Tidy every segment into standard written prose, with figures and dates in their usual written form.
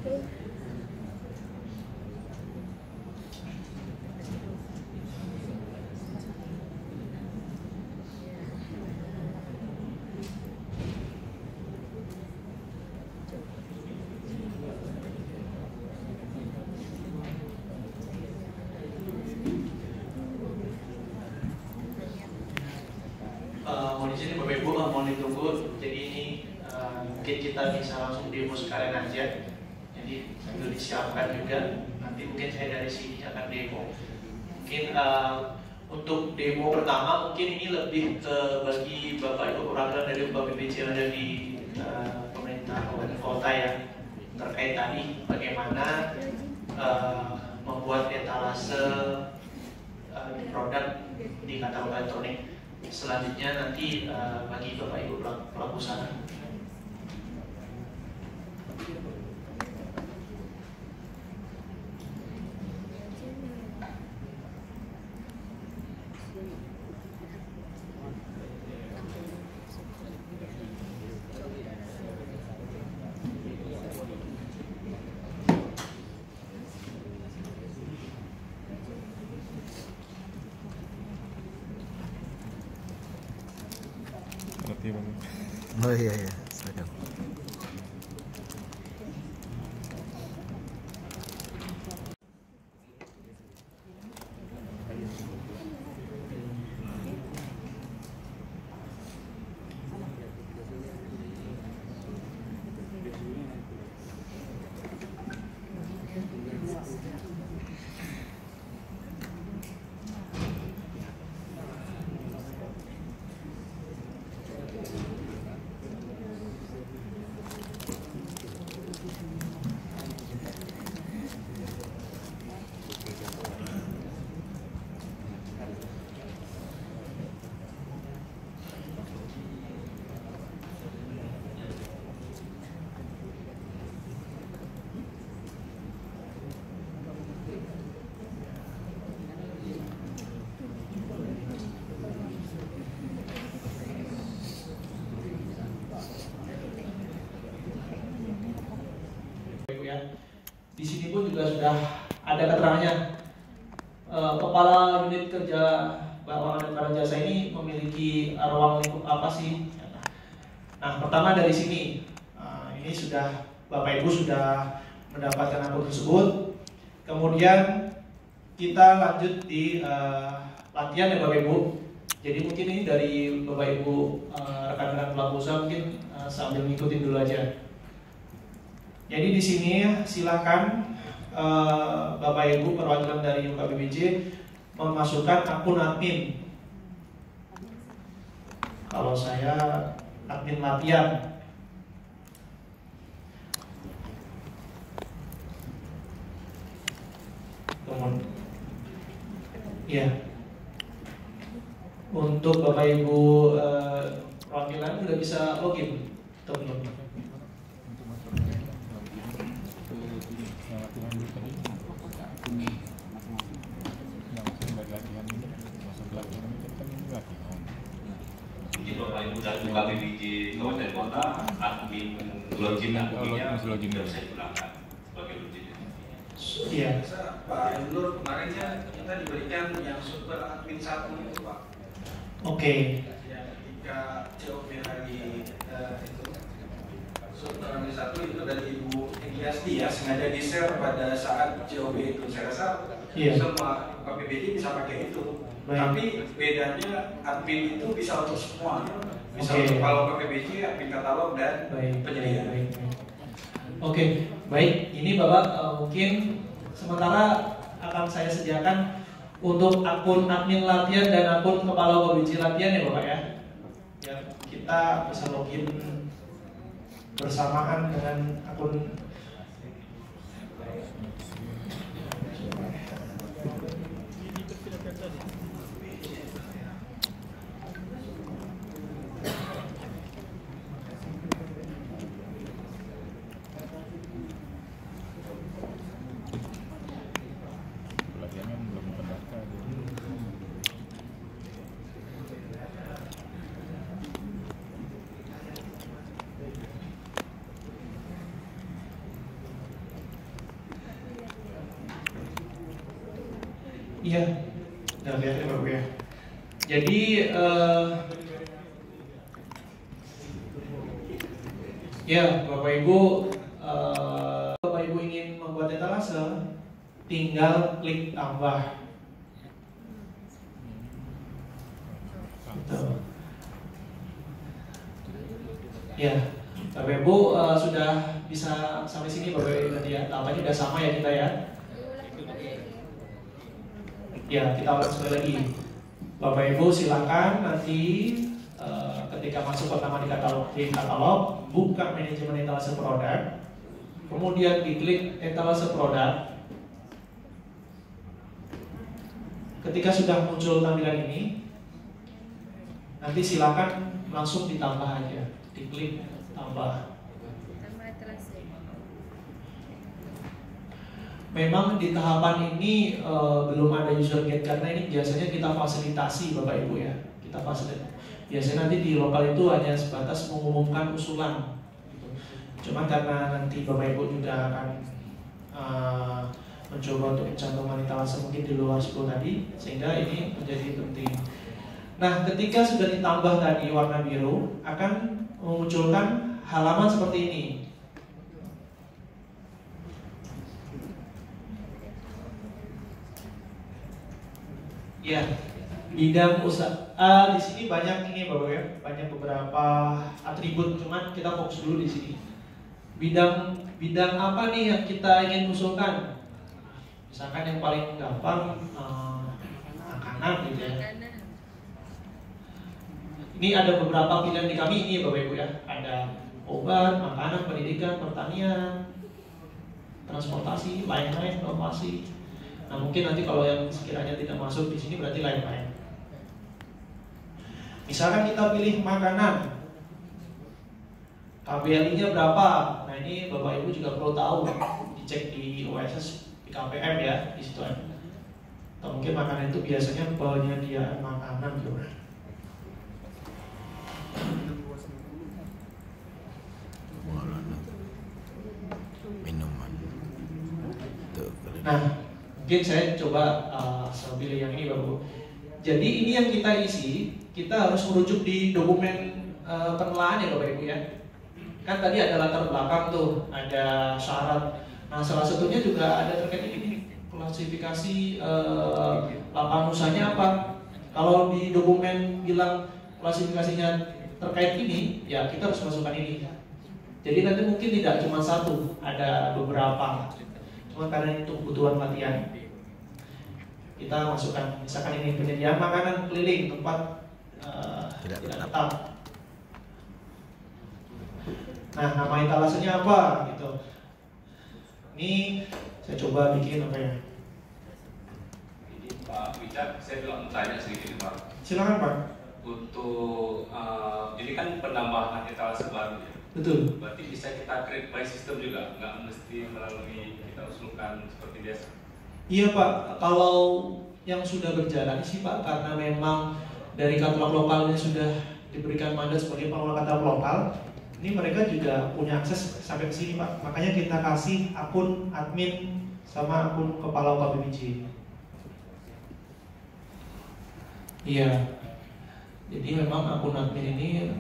Mohon izin Bapak Ibu, mohon ditunggu. Jadi ini mungkin kita bisa langsung demo sekalian aja. Jadi sambil disiapkan juga. Nanti mungkin saya dari sini akan demo. Mungkin untuk demo pertama mungkin ini lebih ke bagi Bapak Ibu perwakilan dari BPJJ yang ada di pemerintah kabupaten kota ya, terkait tadi bagaimana membuat etalase produk di katalog elektronik. Selanjutnya nanti bagi Bapak Ibu pelaku usaha. Oh iya iya, silakan. Di sini pun juga sudah ada keterangannya. Kepala unit kerja keuangan dan barang jasa ini memiliki ruang lingkup apa sih? Nah, pertama dari sini, ini sudah Bapak Ibu sudah mendapatkan akun tersebut. Kemudian kita lanjut di latihan ya Bapak Ibu. Jadi mungkin ini dari Bapak Ibu rekan-rekan pelaku usaha mungkin sambil ngikutin dulu aja. Jadi di sini silakan Bapak Ibu perwakilan dari UKBPJ memasukkan akun admin. Kalau saya admin latihan. Kemudian, ya. Untuk Bapak Ibu perwakilan sudah bisa login atau belum? Jadi Bapak Ibu dan UKBPJ Kabupaten Kota admin login akunnya sudah bisa digunakan sebagai login. Iya. Pak Nur kemarinnya kita diberikan yang super admin 1 itu Pak. Oke. Yang ketika COP hari itu super admin 1 itu dari Ibu Egyasti ya, sengaja di share pada saat COP itu. Saya rasa semua UKBPJ bisa pakai itu. Baik. Tapi bedanya admin itu bisa untuk semua. Bisa untuk kalau UKBPJ admin katalog dan penyedia. Oke, baik. Ini Bapak mungkin sementara akan saya sediakan untuk akun admin latihan dan akun kepala UKBPJ latihan ya Bapak ya. Biar kita bisa login bersamaan dengan akun. Iya, udah lihat ya Bapak ya. Jadi ya Bapak Ibu ingin membuat etalase, tinggal klik tambah. Gitu. Ya, Bapak Ibu sudah bisa sampai sini Bapak Ibu tadi ya. Tahapannya sudah sama ya kita ya. Ya, kita ulang sekali lagi. Bapak Ibu silakan nanti ketika masuk pertama di katalog, buka manajemen etalase produk, kemudian diklik etalase produk. Ketika sudah muncul tampilan ini, nanti silakan langsung ditambah aja, diklik tambah. Memang di tahapan ini belum ada user guide karena ini biasanya kita fasilitasi Bapak Ibu ya. Kita fasilitasi. Biasanya nanti di lokal itu hanya sebatas mengumumkan usulan. Gitu. Cuma karena nanti Bapak Ibu juga akan mencoba untuk mencantumkan etalase mungkin di luar 10 tadi, sehingga ini menjadi penting. Nah, ketika sudah ditambah tadi warna biru, akan memunculkan halaman seperti ini. Ya, bidang usaha di sini banyak ini Bapak ya, banyak beberapa atribut, cuman kita fokus dulu di sini. Bidang apa nih yang kita ingin usulkan? Misalkan yang paling gampang makanan gitu ya. Ini ada beberapa pilihan di kami ini Bapak Ibu ya. Ada obat, makanan, pendidikan, pertanian, transportasi, lain-lain, inovasi. Nah mungkin nanti kalau yang sekiranya tidak masuk di sini berarti lain-lain. Misalkan kita pilih makanan, KBLI-nya berapa? Nah ini Bapak Ibu juga perlu tahu, dicek di OSS, di KPM ya, di situ ada. Atau mungkin makanan itu biasanya penyediaan makanan juga. Minuman. Nah, mungkin saya coba saya pilih yang ini Bapak. Jadi ini yang kita isi, kita harus merujuk di dokumen penelaahan ya Bapak Ibu ya. Kan tadi ada latar belakang tuh, ada syarat. Nah salah satunya juga ada terkait ini klasifikasi lapangan usahanya apa. Kalau di dokumen bilang klasifikasinya terkait ini, ya kita harus masukkan ini. Jadi nanti mungkin tidak cuma satu, ada beberapa. Cuma karena itu kebutuhan latihan, kita masukkan. Misalkan ini penyediaan makanan keliling, tempat tidak tetap. Nah, nama etalasenya apa gitu. Ini saya coba bikin apa ya? Ini Pak Wicak, saya bilang tanya sedikit Pak. Silakan Pak. Untuk ini kan penambahan etalase baru ya. Betul. Berarti bisa kita create by system juga, nggak mesti melalui kita usulkan seperti biasa. Iya Pak, kalau yang sudah berjalan sih Pak, karena memang dari katalog lokalnya sudah diberikan mandat sebagai pengelola katalog lokal, ini mereka juga punya akses sampai ke sini Pak. Makanya kita kasih akun admin sama akun kepala KPBJ. Iya. Jadi memang akun admin ini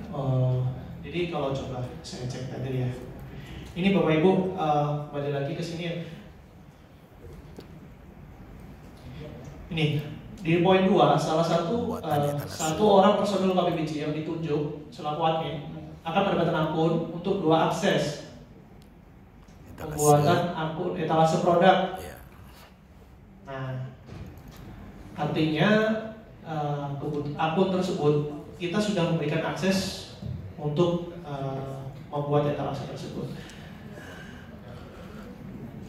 jadi kalau coba saya cek tadi ya. Ini Bapak Ibu kembali lagi ke sini ya. Ini di poin 2 salah satu orang personil KPBJ yang ditunjuk selaku admin akan mendapatkan akun untuk 2 akses. Pembuatan akun etalase produk. Nah, artinya akun tersebut kita sudah memberikan akses untuk membuat etalase tersebut.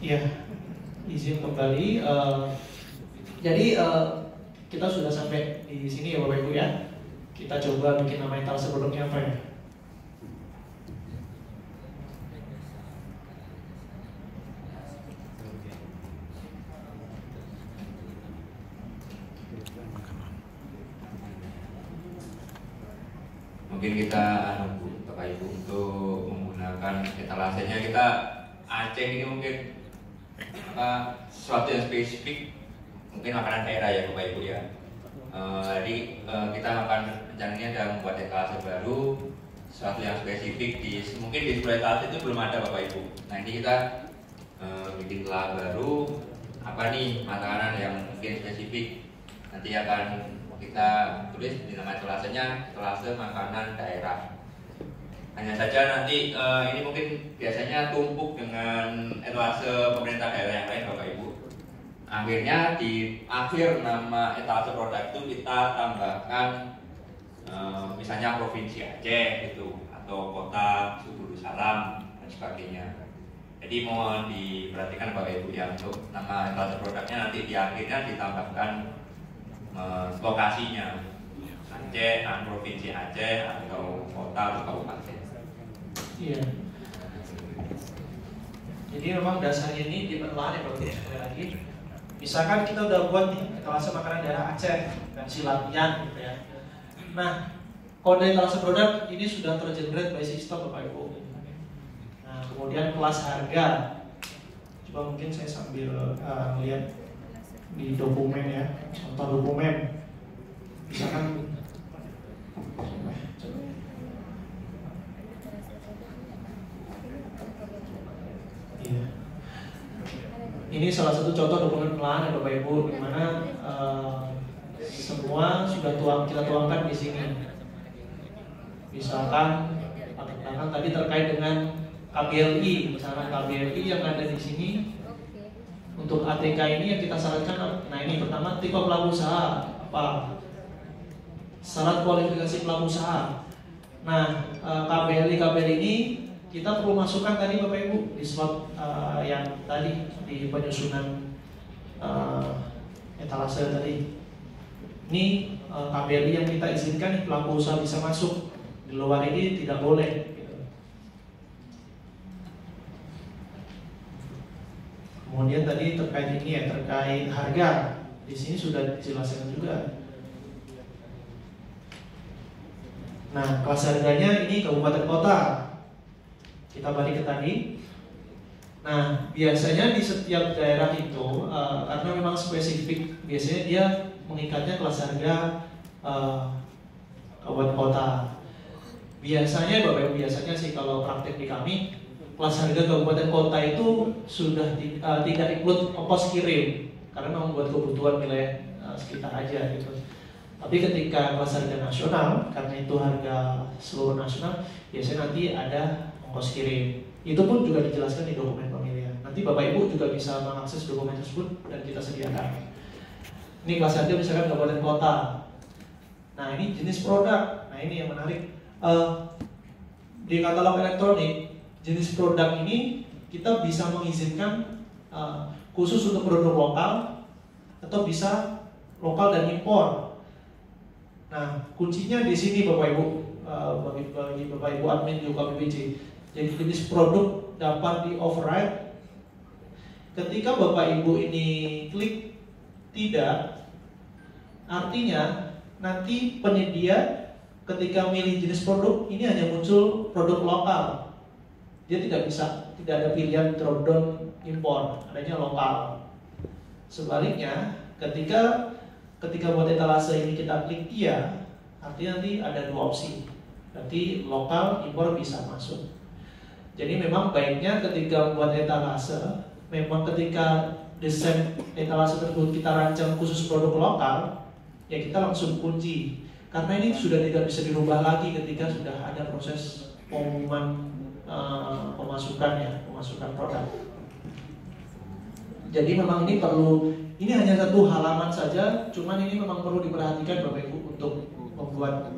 Ya, izin kembali. Jadi kita sudah sampai di sini ya Bapak Ibu ya. Kita coba bikin nama etalase produknya apa ya? Mungkin kita Bapak Ibu untuk menggunakan etalasenya kita Aceh ini mungkin sesuatu yang spesifik mungkin makanan daerah ya Bapak Ibu ya. Jadi kita akan rencananya ada membuat etalase baru, sesuatu yang spesifik mungkin di sebuah etalase itu belum ada Bapak Ibu. Nah ini kita bikin telah baru, apa nih makanan yang mungkin spesifik, nanti akan kita tulis di nama etalasenya etalase makanan daerah. Hanya saja nanti ini mungkin biasanya tumpuk dengan etalase pemerintah daerah yang lain Bapak Ibu. Akhirnya di akhir nama etalase produk itu kita tambahkan misalnya provinsi Aceh gitu, atau kota Suku Salam dan sebagainya. Jadi mohon diperhatikan Bapak Ibu ya, untuk nama etalase produknya nanti di akhirnya ditambahkan lokasinya Aceh, provinsi Aceh atau kota atau kabupaten. Iya. Jadi memang dasarnya ini di penelahan ya Bapak Ibu sekali lagi. Misalkan kita udah buat nih etalase makanan daerah Aceh dan Silatian gitu ya. Nah, kode etalase produk ini sudah tergenerate by system Bapak Ibu. Nah, kemudian kelas harga. Coba mungkin saya sambil melihat di dokumen ya, contoh dokumen. Misalkan ini salah satu contoh dokumen penelahan ya Bapak Ibu, di mana semua sudah kita tuangkan di sini. Misalkan tadi terkait dengan KBLI, misalkan KBLI yang ada di sini untuk ATK ini yang kita syaratkan. Nah ini pertama tipe pelaku usaha apa? Syarat kualifikasi pelaku usaha. Nah KBLI ini kita perlu masukkan tadi Bapak Ibu di slot yang tadi di penyusunan etalase tadi. Ini KBLI yang kita izinkan nih, pelaku usaha bisa masuk, di luar ini tidak boleh. Kemudian tadi terkait ini ya, terkait harga, di sini sudah dijelaskan juga. Nah, kelas harganya ini kabupaten kota. Kita balik ke tadi. Nah, biasanya di setiap daerah itu karena memang spesifik, biasanya dia mengikatnya kelas harga kabupaten kota. Biasanya Bapak Ibu, biasanya sih kalau praktek di kami, kelas harga kabupaten kota itu sudah tidak include ongkos kirim karena memang buat kebutuhan wilayah sekitar aja gitu. Tapi ketika kelas harga nasional, karena itu harga seluruh nasional, biasanya nanti ada ongkos kirim. Itu pun juga dijelaskan di dokumen pemilihan. Nanti Bapak Ibu juga bisa mengakses dokumen tersebut dan kita sediakan. Ini kelas harga misalkan kabupaten kota. Nah ini jenis produk. Nah ini yang menarik. Di katalog elektronik, jenis produk ini kita bisa mengizinkan khusus untuk produk lokal atau bisa lokal dan impor. Nah kuncinya di sini Bapak Ibu, bagi Bapak Ibu admin di UKBPJ. Jadi jenis produk dapat di override. Ketika Bapak Ibu ini klik tidak, artinya nanti penyedia ketika milih jenis produk ini hanya muncul produk lokal. Dia tidak ada pilihan drop down impor, adanya lokal. Sebaliknya, ketika buat etalase ini kita klik iya, artinya nanti ada dua opsi. Berarti lokal impor bisa masuk. Jadi memang baiknya ketika buat etalase, memang ketika desain etalase tersebut kita rancang khusus produk lokal, ya kita langsung kunci. Karena ini sudah tidak bisa dirubah lagi ketika sudah ada proses pengumuman pemasukan produk. Jadi memang ini hanya satu halaman saja, cuman ini memang perlu diperhatikan Bapak Ibu untuk membuat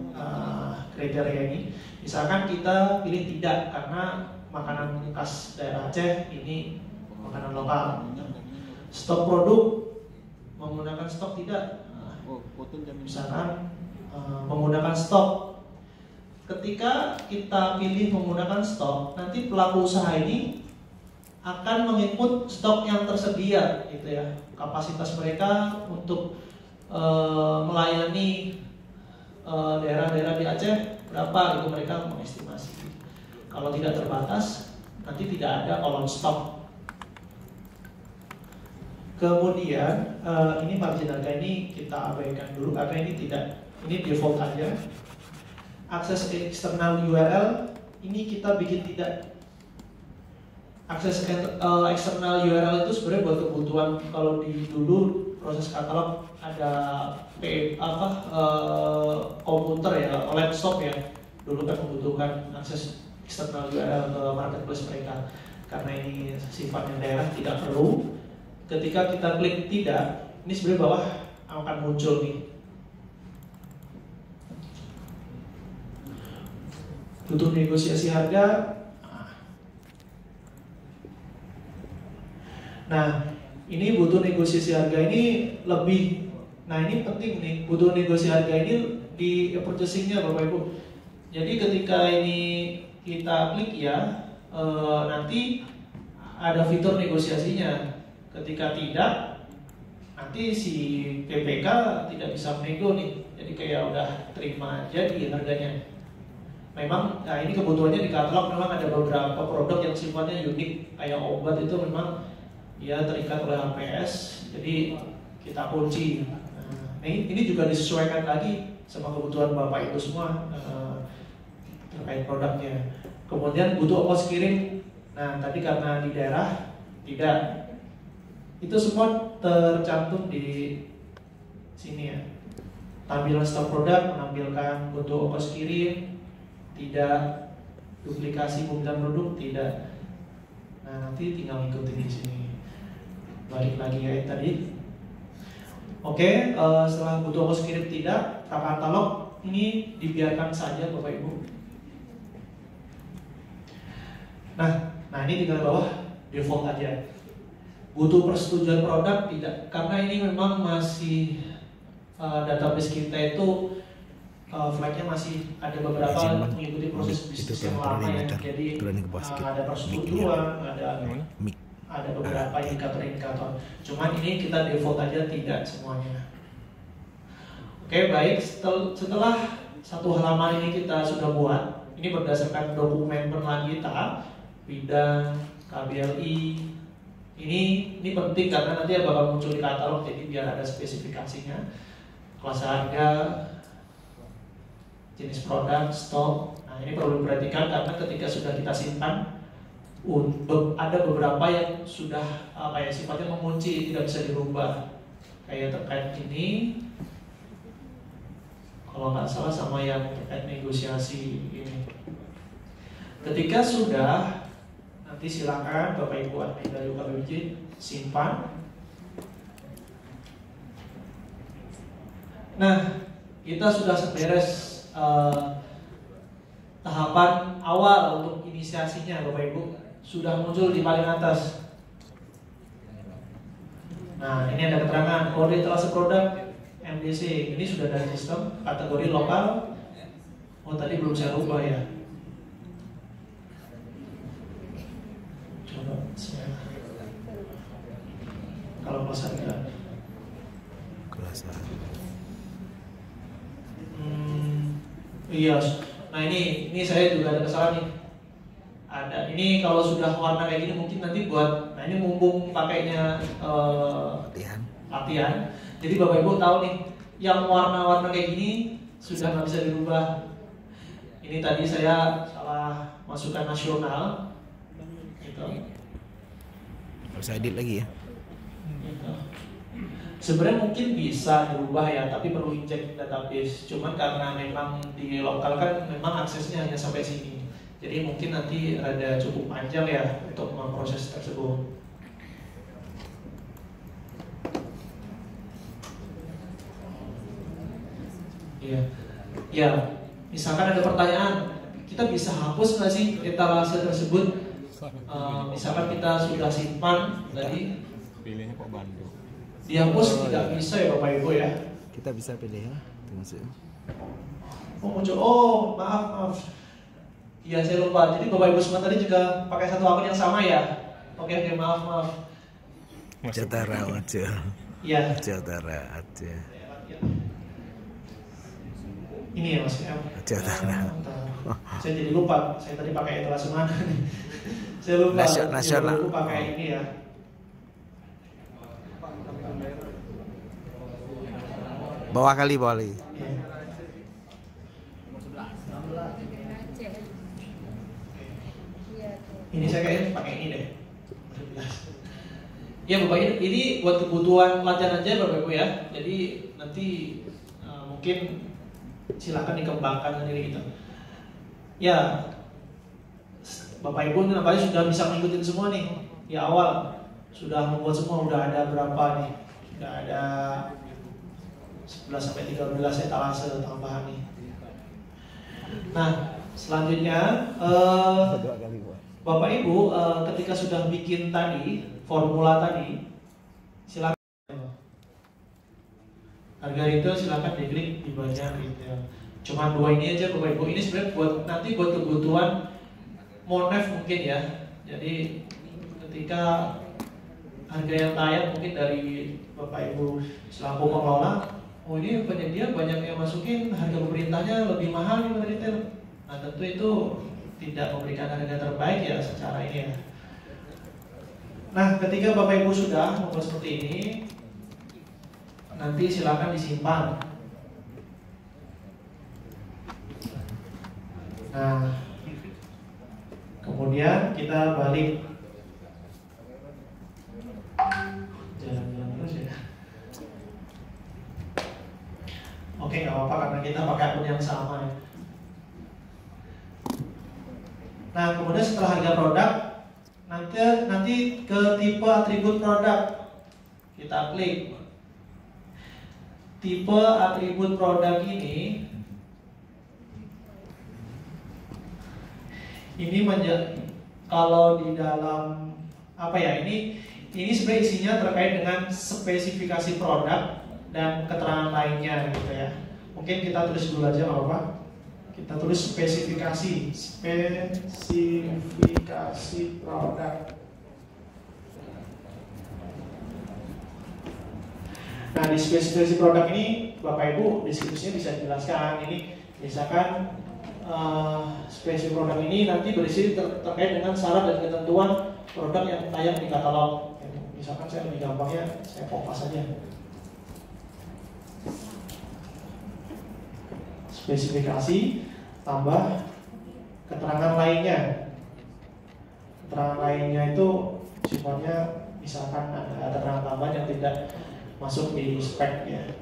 kriteria ini. Misalkan kita pilih tidak karena makanan khas daerah Aceh ini makanan lokal. Stok produk menggunakan stok tidak. Misalkan menggunakan stok. Ketika kita pilih menggunakan stok, nanti pelaku usaha ini akan menginput stok yang tersedia, gitu ya. Kapasitas mereka untuk melayani daerah-daerah di Aceh berapa, itu mereka mengestimasi. Kalau tidak terbatas, nanti tidak ada kolom stok. Kemudian ini margin harga ini kita abaikan dulu karena ini default aja. Akses eksternal URL ini kita bikin tidak. Akses eksternal URL itu sebenarnya buat kebutuhan kalau dulu proses katalog ada komputer ya, laptop ya. Dulu kan membutuhkan akses eksternal URL ke marketplace mereka. Karena ini sifatnya daerah tidak perlu. Ketika kita klik tidak, ini sebenarnya bawah akan muncul nih. Butuh negosiasi harga. Nah, ini butuh negosiasi harga ini lebih. Nah, ini penting nih, butuh negosiasi harga ini di purchasing-nya Bapak Ibu. Jadi ketika ini kita klik ya, nanti ada fitur negosiasinya. Ketika tidak, nanti si PPK tidak bisa menego nih. Jadi kayak udah terima aja di harganya. Memang, nah ini kebutuhannya di katalog memang ada beberapa produk yang sifatnya unik. Kayak obat itu memang ya terikat oleh HPS, jadi kita kunci. Nah, ini juga disesuaikan lagi sama kebutuhan Bapak Ibu semua terkait produknya. Kemudian butuh ongkos kirim. Nah tadi karena di daerah tidak, itu semua tercantum di sini ya. Tampilan stok produk menampilkan butuh ongkos kirim, tidak, duplikasi pembuatan produk tidak. Nah nanti tinggal ikutin di sini. Balik lagi ya tadi. Oke, setelah butuh ongkos kirim tidak, katalog ini dibiarkan saja Bapak Ibu. Nah ini tinggal bawah default aja. Butuh persetujuan produk tidak, karena ini memang masih database kita itu flagnya masih ada beberapa mengikuti proses bisnis yang lama ya. Jadi ada persetujuan, ada beberapa indikator-indikator. Cuman ini kita default aja tidak semuanya. Oke, baik. Setelah satu halaman ini kita sudah buat, ini berdasarkan dokumen penlanjutan bidang KBLI. Ini penting karena nanti bakal muncul di katalog, jadi biar ada spesifikasinya, kelas harga, jenis produk, stok. Nah ini perlu diperhatikan karena ketika sudah kita simpan, ada beberapa yang sudah sifatnya mengunci, tidak bisa dirubah. Kayak terkait ini, kalau nggak salah sama yang terkait negosiasi ini. Ketika sudah, nanti silakan Bapak Ibu admin dari UKBJ simpan. Nah, kita sudah beres tahapan awal untuk inisiasinya Bapak Ibu. Sudah muncul di paling atas. Nah, ini ada keterangan kode etalase produk MDC. Ini sudah dari sistem, kategori lokal. Oh, tadi belum saya rubah ya. Coba saya. Kalau kelas harga. Kelas harga. Iya. Nah, ini saya juga ada kesalahan nih. Ada ini kalau sudah warna kayak gini mungkin nanti buat, nah ini mumpung pakainya latihan. Jadi Bapak Ibu tahu nih, yang warna-warna kayak gini sudah nggak bisa dirubah. Ini tadi saya salah masukkan nasional, gitu. Harus edit lagi ya. Gitu. Sebenarnya mungkin bisa dirubah ya, tapi perlu injek database. Cuman karena memang di lokal kan memang aksesnya hanya sampai sini. Jadi mungkin nanti ada cukup panjang ya untuk memproses tersebut. Iya, ya. Misalkan ada pertanyaan, kita bisa hapus nggak sih etalase tersebut? Misalkan kita sudah simpan tadi, pilihnya kok Bandung. Dihapus tidak bisa ya Bapak Ibu ya? Kita bisa pilih ya, maksudnya. Oh muncul, oh maaf. Iya saya lupa. Jadi Bapak Ibu semua tadi juga pakai satu akun yang sama ya? Oke, maaf. Jatara aja. Iya. Jatara aja. Ini ya Mas M. Jatara. Saya jadi lupa. Saya tadi pakai etalase mana nih? Saya lupa. Nasional. Aku pakai ini ya. Bawah kali, bawah kali. Ini saya kayaknya pakai ini deh. Ya Bapak Ibu, ini buat kebutuhan latihan aja Bapak Ibu ya. Jadi nanti mungkin silakan dikembangkan sendiri gitu. Ya, Bapak Ibu nampaknya sudah bisa mengikuti semua nih. Di awal sudah membuat semua, udah ada berapa nih? Sudah ada 11 sampai 13 etalase tambahan nih. Nah, selanjutnya Bapak Ibu ketika sudah bikin tadi formula tadi, silakan harga itu silakan diklik di bagian retail. Cuma dua ini aja Bapak Ibu. Ini sebenarnya nanti buat kebutuhan Monef mungkin ya. Jadi ketika harga yang tayang mungkin dari Bapak Ibu selaku pengelola, oh ini penyedia banyak yang masukin harga pemerintahnya lebih mahal daripada retail. Nah tentu itu tidak memberikan harga terbaik ya secara ini ya. Nah ketika Bapak Ibu sudah membuat seperti ini, nanti silakan disimpan. Nah kemudian kita balik, jalan-jalan terus ya. Oke, nggak apa-apa karena kita pakai akun yang sama ya. Nah kemudian setelah harga produk, nanti ke tipe atribut produk kita klik. Tipe atribut produk ini kalau di dalam apa ya, ini sebenarnya isinya terkait dengan spesifikasi produk dan keterangan lainnya gitu ya. Mungkin kita tulis dulu aja nggak apa-apa. Kita tulis spesifikasi produk. Nah di spesifikasi produk ini Bapak Ibu deskripsinya bisa dijelaskan. Ini misalkan spesifikasi produk ini nanti berisi terkait dengan syarat dan ketentuan produk yang tayang di katalog. Misalkan saya lebih gampangnya saya kopas saja. Spesifikasi tambah keterangan lainnya. Keterangan lainnya itu sifatnya misalkan ada keterangan tambahan yang tidak masuk di speknya.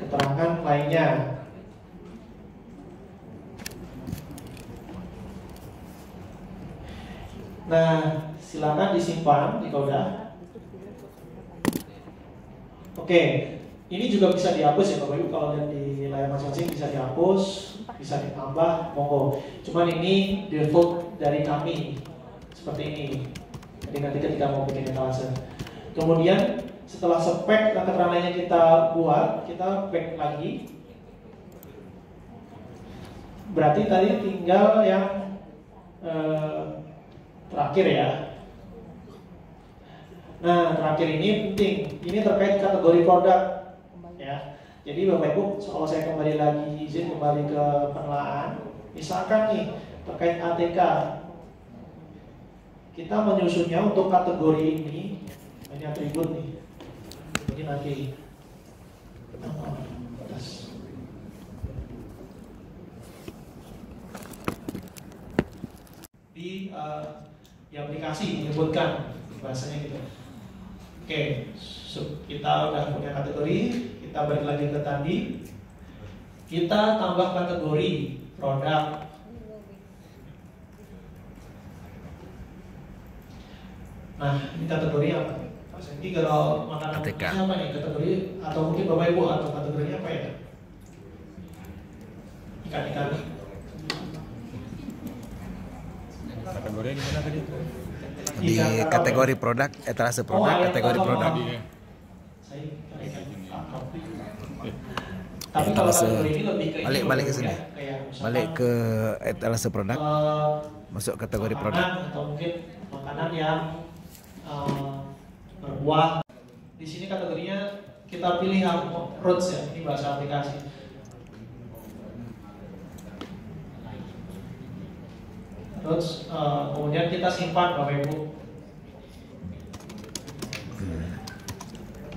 Keterangan lainnya. Nah, silakan disimpan jika udah. Oke, ini juga bisa dihapus ya Bapak Ibu, kalau lihat di layar masing-masing bisa dihapus, bisa ditambah, monggo. Cuman ini default dari kami seperti ini. Jadi nanti ketika mau bikin etalase. Kemudian setelah spek dan keterangan lainnya kita buat, kita back lagi. Berarti tadi tinggal yang terakhir ya. Nah terakhir ini penting. Ini terkait kategori produk ya. Jadi Bapak Ibu, kalau saya kembali lagi izin kembali ke pengelolaan, misalkan nih terkait ATK, kita menyusunnya untuk kategori ini atribut nih. Ini nanti di aplikasi menyebutkan bahasanya gitu. Oke, kita udah punya kategori, kita balik lagi ke tadi. Kita tambah kategori produk. Nah, ini kategori apa? Ini kalau makanan apa nih kategori, atau mungkin Bapak Ibu atau kategorinya apa ya? Ikan-ikan. Kategori di mana tadi? Di kategori produk, etalase produk, kategori produk. Tapi kalau kategori ini lebih ke balik ke sini. Balik ke etalase produk. Masuk kategori produk. Atau mungkin makanan yang berbuah. Di sini kategorinya kita pilih roots ya, ini bahasa aplikasi. Roots, kemudian kita simpan Bapak Ibu.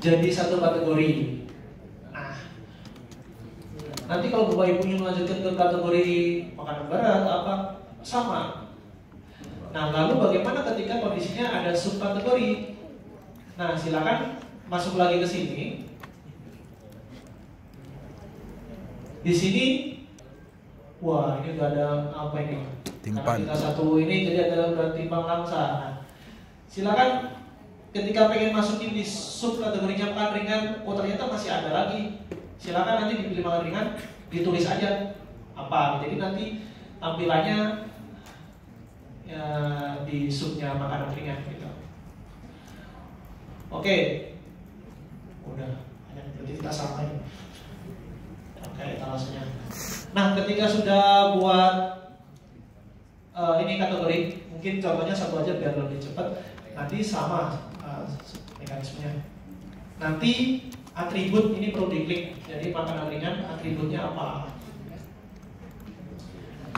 jadi satu kategori. Nah, nanti kalau Bapak Ibu ingin melanjutkan ke kategori makanan berat apa sama. Nah, lalu bagaimana ketika kondisinya ada subkategori? Nah, silakan masuk lagi ke sini. Di sini, wah ini udah ada apa ini? Timpan. Karena kita satu ini jadi ada udah timbang langsa. Nah, silakan ketika pengen masukin di subkategorinya makan ringan, oh ternyata masih ada lagi. Silakan nanti dipilih makan ringan, ditulis aja apa. Jadi nanti tampilannya ya, di subnya makanan ringan gitu. Oke, udah, berarti kita sama ini. Oke, etalasenya. Nah, ketika sudah buat ini kategori, mungkin contohnya satu aja biar lebih cepat. Nanti sama mekanismenya. Nanti atribut ini perlu diklik. Jadi makanan ringan atributnya apa?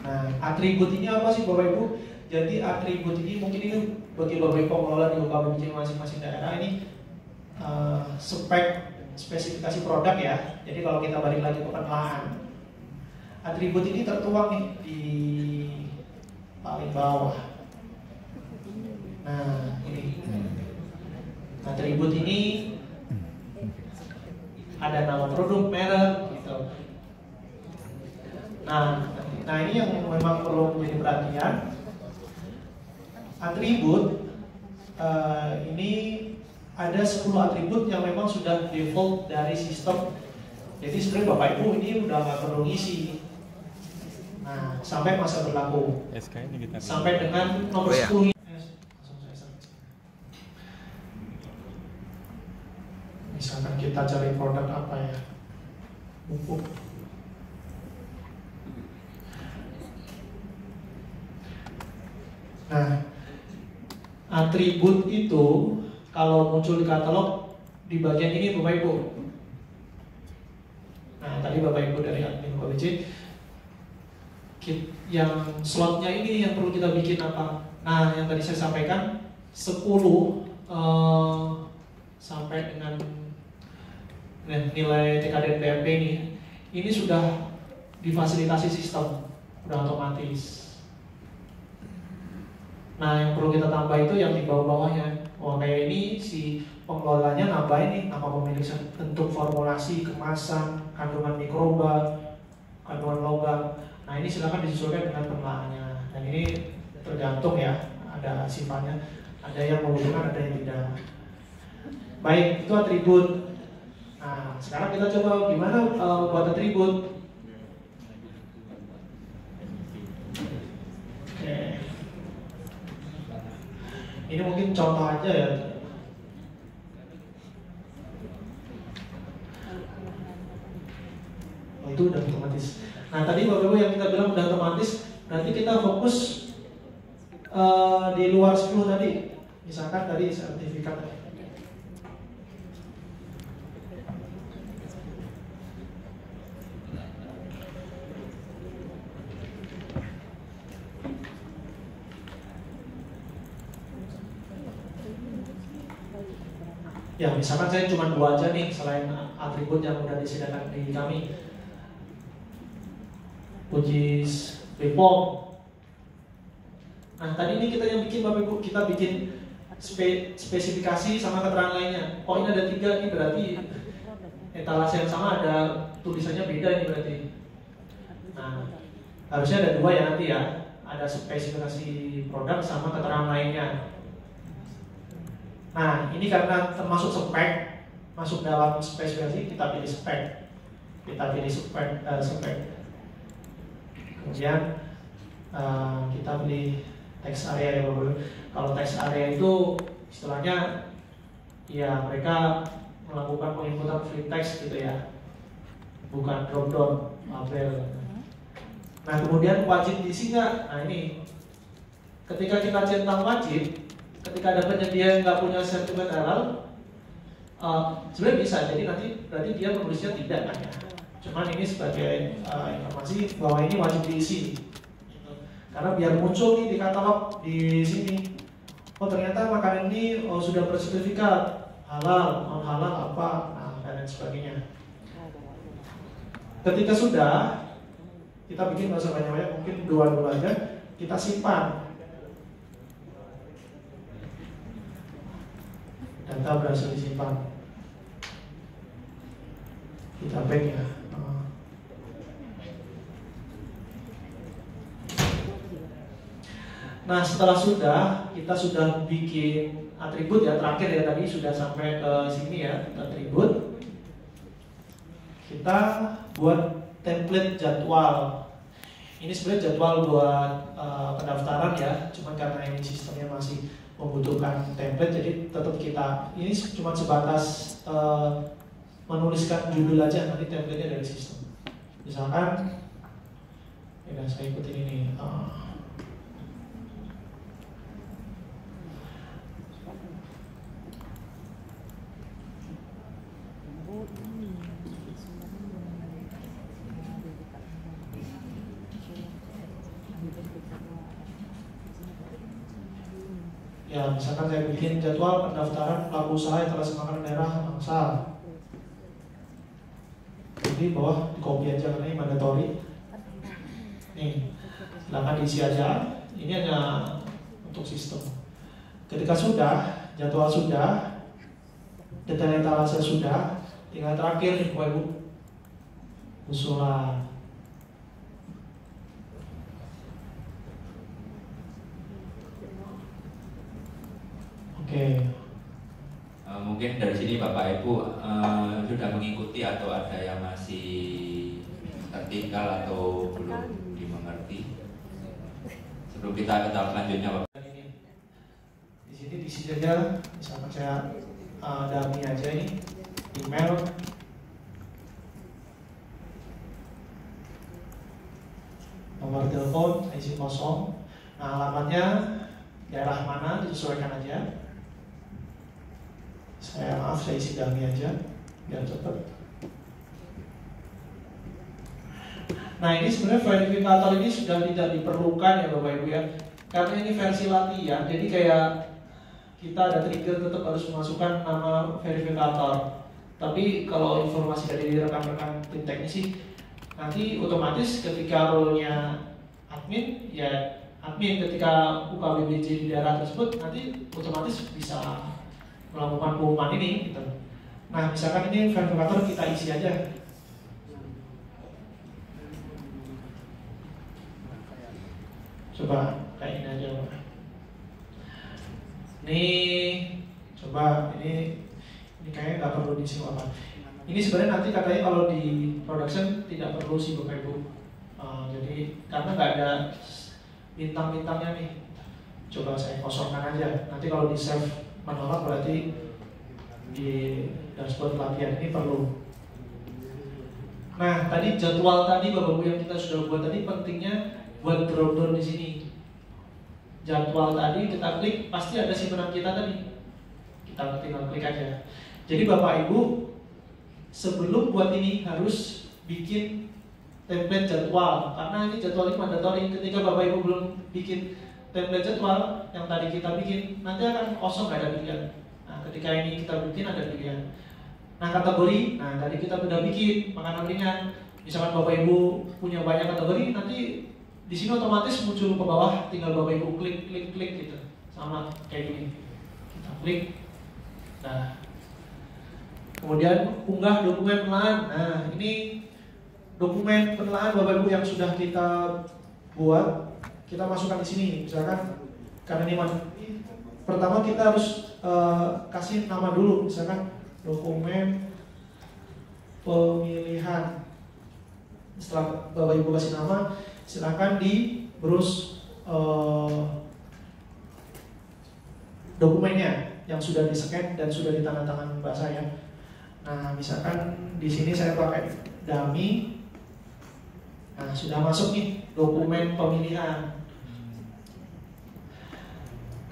Nah, atribut ini apa sih Bapak Ibu? Jadi atribut ini mungkin ini bagi Bapak Ibu pengelola di UKBPJ masing-masing daerah ini spesifikasi produk ya. Jadi kalau kita balik lagi ke penelahan, atribut ini tertuang nih di paling bawah. Nah, ini atribut ini ada nama produk, merek, gitu. Nah ini yang memang perlu menjadi perhatian. Atribut ini ada 10 atribut yang memang sudah default dari sistem. Jadi sebenarnya Bapak Ibu ini udah nggak perlu ngisi. Nah, sampai masa berlaku. Sampai dengan nomor 10 ini. Misalkan kita cari produk apa ya? Pupuk. Nah, atribut itu kalau muncul di katalog di bagian ini Bapak Ibu. Nah, tadi Bapak Ibu dari admin UKBPJ yang slotnya ini yang perlu kita bikin apa? Nah, yang tadi saya sampaikan 10 sampai dengan nilai TKD PMP ini sudah difasilitasi sistem, udah otomatis. Nah, yang perlu kita tambah itu yang di bawah-bawahnya. Oh, kayak ini si pengelolanya nambahin nih nama pemilik, bentuk formulasi, kemasan, kandungan mikroba, kandungan logam. Nah, ini silakan disesuaikan dengan penelaahannya. Dan ini tergantung ya, ada sifatnya, ada yang menguntungkan, ada yang tidak. Baik, itu atribut. Nah, sekarang kita coba gimana buat atribut. Oke. Ini mungkin contoh aja ya. Oh, itu udah otomatis. Nah, tadi Bapak Ibu yang kita bilang udah otomatis, berarti kita fokus di luar 10 tadi. Misalkan tadi sertifikat. Ya, misalkan saya cuma 2 aja nih selain atribut yang udah disediakan di kami. Pujis, Bepom. Nah, tadi ini kita yang bikin Bapak Ibu, kita bikin spesifikasi sama keterangan lainnya. Oh, ini ada 3 nih, berarti etalase yang sama ada tulisannya beda nih berarti. Nah, harusnya ada 2 ya nanti ya. Ada spesifikasi produk sama keterangan lainnya. Nah, ini karena termasuk spek, masuk dalam spesifikasi, kita pilih spek. Kita pilih spek. Kemudian kita pilih text area ya Bapak. Kalau text area itu istilahnya ya mereka melakukan penginputan free text gitu ya, bukan drop down label. Nah, kemudian wajib diisi nggak? Nah, ini ketika kita centang wajib, ketika ada penyedia yang nggak punya sertifikat halal, sebenarnya bisa. Jadi nanti berarti dia menulisnya tidak kan ya. Cuman ini sebagai informasi bahwa ini wajib diisi. Karena biar muncul nih di katalog di sini. Oh, ternyata makanan ini sudah bersertifikat halal, non halal apa, nah, dan lain sebagainya. Ketika sudah, kita bikin nggak usah banyak-banyak, mungkin 2 dulu aja, kita simpan. Data berhasil disimpan. Kita back ya. Nah, setelah kita sudah bikin atribut ya, terakhir ya, tadi sudah sampai ke sini ya, atribut. Kita buat template jadwal. Ini sebenarnya jadwal buat pendaftaran ya, cuma karena ini sistemnya masih membutuhkan template, jadi tetap kita ini cuma sebatas menuliskan judul aja, nanti template-nya dari sistem. Misalkan, ya saya ikutin ini. Ya, misalkan saya bikin jadwal pendaftaran pelaku usaha yang telah semakan daerah Bangsal. Jadi bawah di copy aja karena ini mandatory. Nih, silakan diisi aja. Ini hanya untuk sistem. Ketika sudah, jadwal sudah, detail etalase sudah, tinggal terakhir nih Bapak Ibu, usulan. Oke. Mungkin dari sini Bapak Ibu sudah mengikuti atau ada yang masih tertinggal atau belum dimengerti. Sebelum kita ke tahap selanjutnya, Bapak. Di sini diisi aja, misalkan saya dummy aja ini, email, nomor telepon, isi kosong. Nah, alamatnya daerah mana disesuaikan aja. Saya isi dummy aja biar cepat. Nah, ini sebenarnya verifikator ini sudah tidak diperlukan ya Bapak Ibu ya, karena ini versi latihan. Jadi kayak kita ada trigger tetap harus memasukkan nama verifikator. Tapi kalau informasi dari rekan-rekan tim teknis sih, nanti otomatis ketika role-nya admin ya admin, ketika UKBBJ di daerah tersebut nanti otomatis bisa melakukan pengumuman ini gitu. Nah, misalkan ini verifikator kita isi aja. Coba kayak ini aja, Pak. Nih, coba ini kayaknya nggak perlu diisi apa. Ini sebenarnya nanti katanya kalau di production tidak perlu sih Bapak Ibu. Jadi karena nggak ada bintang-bintangnya nih. Coba saya kosongkan aja. Nanti kalau di save menolak berarti di dashboard pelatihan ini perlu. Nah, tadi jadwal tadi Bapak Ibu yang kita sudah buat tadi pentingnya buat drop down di sini. Jadwal tadi kita klik pasti ada simpanan kita tadi. Kita tinggal klik aja. Jadi Bapak Ibu sebelum buat ini harus bikin template jadwal, karena ini jadwal ini mandatory. Ketika Bapak Ibu belum bikin template jadwal yang tadi kita bikin, nanti akan kosong, gak ada pilihan. Nah, ketika ini kita bikin ada pilihan. Nah, kategori, nah tadi kita udah bikin makanan ringan. Misalkan Bapak Ibu punya banyak kategori, nanti di sini otomatis muncul ke bawah, tinggal Bapak Ibu klik gitu, sama kayak gini. Kita klik. Nah, kemudian unggah dokumen penelaan. Nah, ini dokumen penelaan Bapak Ibu yang sudah kita buat, kita masukkan di sini. Misalkan karena ini pertama kita harus kasih nama dulu, misalkan dokumen pemilihan. Setelah Bapak Ibu kasih nama, silakan di browse dokumennya yang sudah di-scan dan sudah ditandatangan Mbak saya. Nah, misalkan di sini saya pakai dummy. Nah, sudah masuk nih dokumen pemilihan.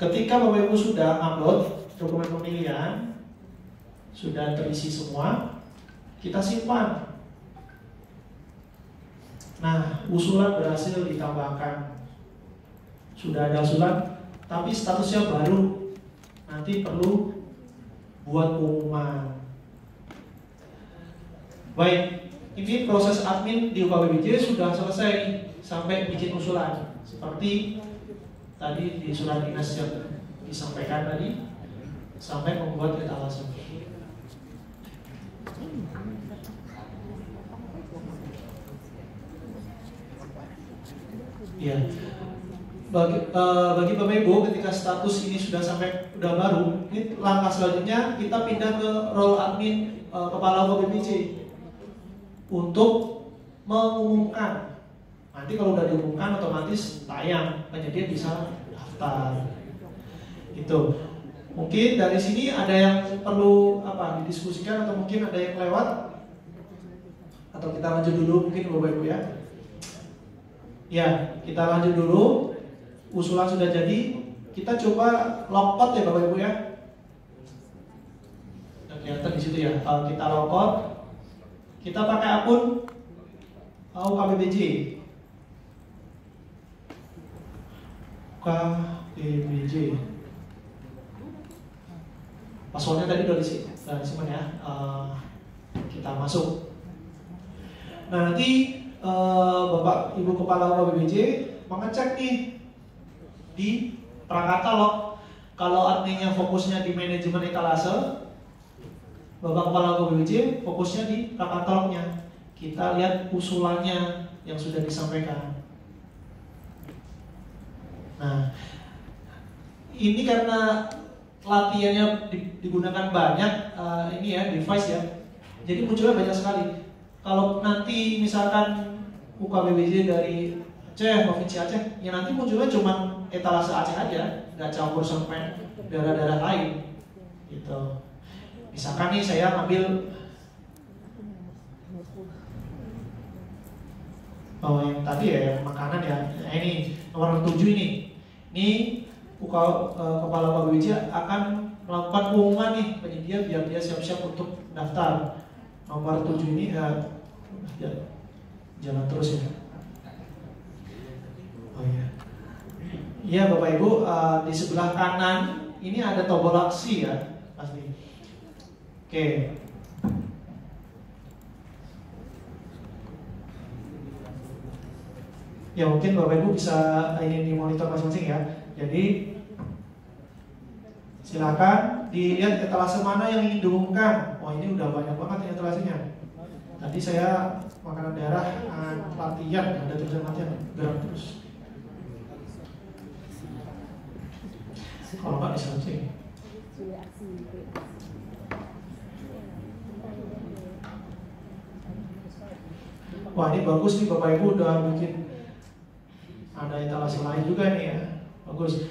Ketika Bapak Ibu sudah upload dokumen pemilihan, sudah terisi semua, kita simpan. Nah, usulan berhasil ditambahkan. Sudah ada usulan, tapi statusnya baru. Nanti perlu buat pengumuman. Baik, ini proses admin di UKBBJ sudah selesai sampai bikin usulan seperti tadi di surat dinas yang disampaikan tadi sampai membuat etalase. Ya, bagi Bapak Ibu ketika status ini sudah baru, ini langkah selanjutnya kita pindah ke role admin kepala UKBBJ untuk mengumumkan. Nanti kalau udah diumumkan otomatis tayang, penyedia bisa daftar. Itu. Mungkin dari sini ada yang perlu didiskusikan atau mungkin ada yang lewat, atau kita lanjut dulu mungkin Bapak Ibu ya. Ya, kita lanjut dulu. Usulan sudah jadi. Kita coba logpout ya Bapak Ibu ya. Kelihatan di situ ya. Kalau kita logpout, kita pakai akun UKBBJ. UKBBJ. Passwordnya tadi udah disimpan ya. Kita masuk. Nah, nanti Bapak Ibu Kepala UKBBJ mengecek nih di prakatalog. Kalau adminnya fokusnya di manajemen etalase, Bapak Kepala UKBBJ fokusnya di prakatalognya. Kita lihat usulannya yang sudah disampaikan. Nah, ini karena latihannya digunakan banyak ini ya device ya, jadi munculnya banyak sekali. Kalau nanti misalkan UKBBJ dari Aceh, Provinsi Aceh, ya nanti munculnya cuma etalase Aceh aja, nggak campur sampai daerah-daerah lain gitu. Misalkan nih saya ambil yang tadi ya, yang makanan ya, nah, ini nomor 7 ini Kepala UKBBJ akan melakukan pengumuman nih penyedia biar dia siap-siap untuk daftar. Nomor 7 ini jalan terus ya. Oh iya. Iya Bapak Ibu, di sebelah kanan ini ada tombol aksi ya, pasti. Oke. Ya mungkin Bapak Ibu bisa ini di monitor masing-masing ya. Jadi silakan dilihat etalase mana yang ingin diumumkan. Oh ini udah banyak banget etalasenya. Tadi saya makanan daerah latihan, ada tulisan latihan, gerak terus. Kalau nggak bisa sih. Wah ini bagus nih Bapak Ibu udah bikin ada etalase lain juga nih ya, bagus.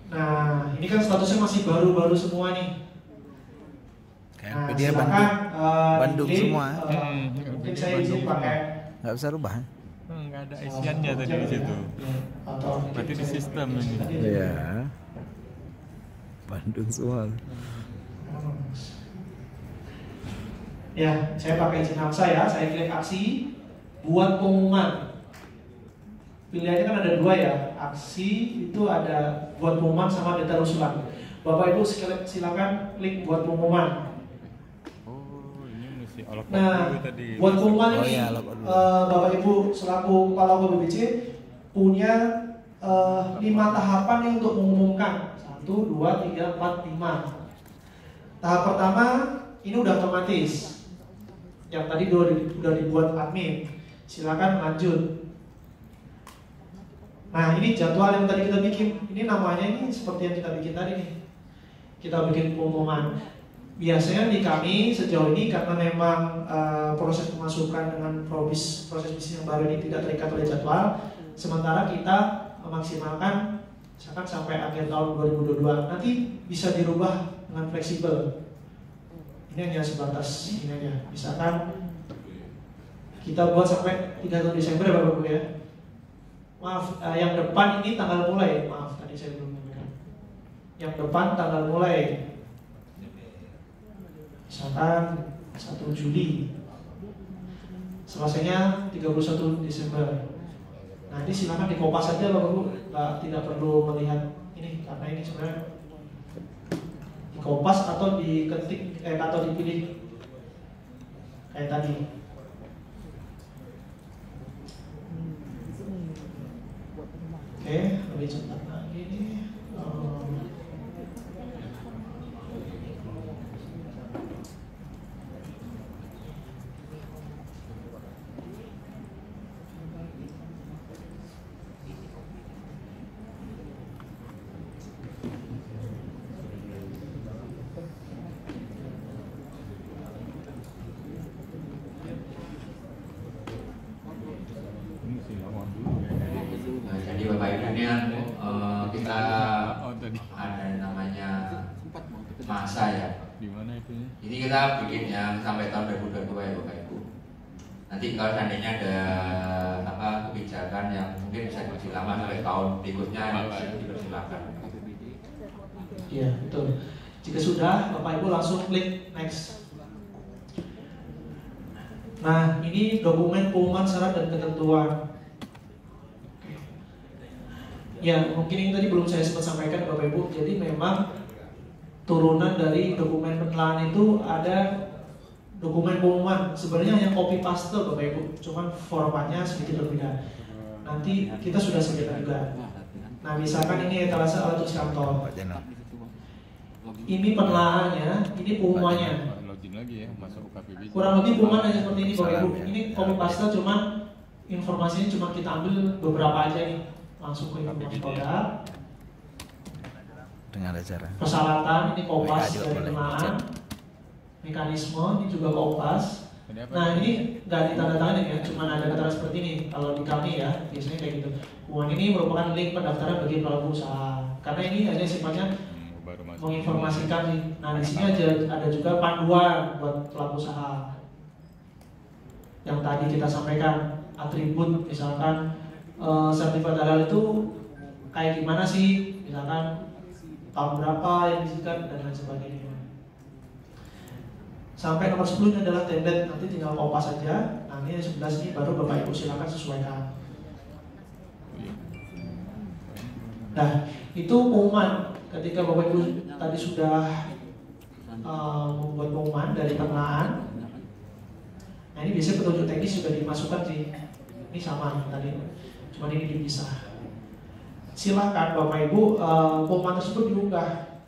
Nah ini kan statusnya masih baru-baru semua nih. Nah, dia silakan Bandung semua. Mungkin saya izin pakai. Nggak bisa rubah. Nggak ada isiannya tadi di situ. Berarti di sistem ini. Iya. Bandung semua. Ya, saya pakai izin Hamsa ya. Saya klik aksi buat pengumuman. Pilihannya kan ada dua ya. Aksi itu ada buat pengumuman sama data usulan. Bapak Ibu silakan klik buat pengumuman. Nah, buat pengumuman ini Bapak Ibu selaku Kepala UKBBJ punya 5 tahapan nih untuk mengumumkan. 1, 2, 3, 4, 5. Tahap pertama ini udah otomatis. Yang tadi udah dibuat admin. Silakan lanjut. Nah ini jadwal yang tadi kita bikin. Ini namanya ini seperti yang kita bikin tadi nih. Kita bikin pengumuman. Biasanya di kami sejauh ini karena memang proses pemasukan dengan proses bisnis yang baru ini tidak terikat oleh jadwal. Sementara kita memaksimalkan misalkan sampai akhir tahun 2022. Nanti bisa dirubah dengan fleksibel. Ini hanya sebatas ini aja. Misalkan kita buat sampai 31 Desember ya Bapak Ibu ya. Maaf, yang depan ini tanggal mulai. Maaf, tadi saya belum menyampaikan. Yang depan tanggal mulai. Misalkan 1 Juli. Selesainya 31 Desember. Nanti silakan dikopas saja Bapak Ibu. Tidak perlu melihat ini karena ini sebenarnya kopas atau diketik atau dipilih kayak tadi. Oke, lebih cepat lagi nih. Jadi Bapak Ibu ini kan kita ada namanya masa ya. Di mana itu? Ini kita bikin yang sampai tahun 2022 ya Bapak Ibu. Nanti kalau seandainya ada kebijakan yang mungkin bisa diuji lama sampai tahun berikutnya dipersilakan. Iya, betul. Jika sudah, Bapak Ibu langsung klik next. Nah, ini dokumen pengumuman syarat dan ketentuan. Ya, mungkin ini tadi belum saya sempat sampaikan Bapak Ibu. Jadi memang turunan dari dokumen penilaian itu ada dokumen pengumuman. Sebenarnya hanya copy paste Bapak Ibu, cuman formatnya sedikit berbeda. Nanti kita sudah sediakan juga. Nah, misalkan ini etalase alat tulis kantor. Ini penilaiannya, ini pengumumannya. Login lagi ya, masuk UKPB. Kurang lebih pengumumannya seperti ini Bapak Ibu. Ini copy paste, cuman informasinya cuma kita ambil beberapa aja nih. Langsung ke informasi produk. Dengan acara. Persyaratan ini kopas dari penilaian. Mekanisme ini juga kopas. Nah ini nggak ditandatangani ya, cuma ada kata seperti ini. Kalau di kami ya biasanya kayak gitu. Uang ini merupakan link pendaftaran bagi pelaku usaha. Karena ini hanya sifatnya menginformasikan nih. Nah di sini ada juga panduan buat pelaku usaha. Yang tadi kita sampaikan atribut, misalkan sertifikat halal itu kayak gimana sih? Misalkan tahun berapa yang disediakan dan lain sebagainya. Sampai nomor 10 ini adalah template, nanti tinggal kopas saja. Nah ini 11 ini baru Bapak Ibu silakan sesuaikan. Nah itu pengumuman ketika Bapak Ibu tadi sudah membuat pengumuman dari penilaian. Nah ini biasanya petunjuk teknis sudah dimasukkan sih. Ini sama tadi, cuma ini dipisah. Silakan Bapak Ibu pengumuman tersebut diunggah.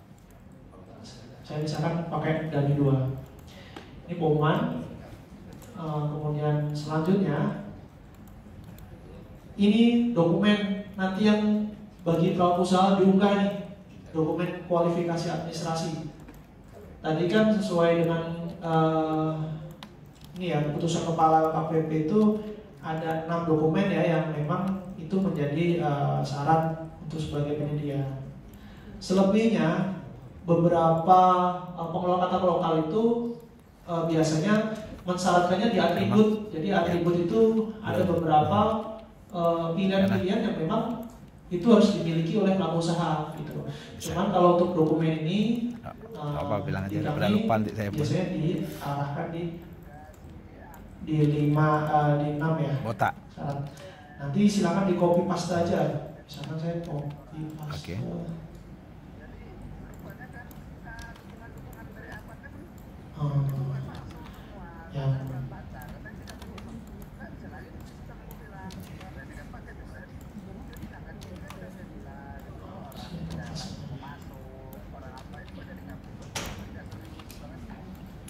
Saya misalkan pakai dummy 2. Ini pengumuman. Kemudian selanjutnya ini dokumen nanti yang bagi pelaku usaha diunggah nih, dokumen kualifikasi administrasi. Tadi kan sesuai dengan ini ya keputusan kepala KPP itu ada 6 dokumen ya yang memang itu menjadi syarat untuk sebagai penyedia. Selebihnya beberapa pengelola tata lokal itu biasanya mensyaratkannya di atribut. Jadi atribut itu ada beberapa pilihan-pilihan yang memang itu harus dimiliki oleh pelaku usaha gitu. Cuman kalau untuk dokumen ini apa bilang aja di udah kami lupa nanti saya biasanya diarahkan di 6 ya. botak. Nanti silakan di copy paste aja. Misalkan saya copy paste. Oke. Yang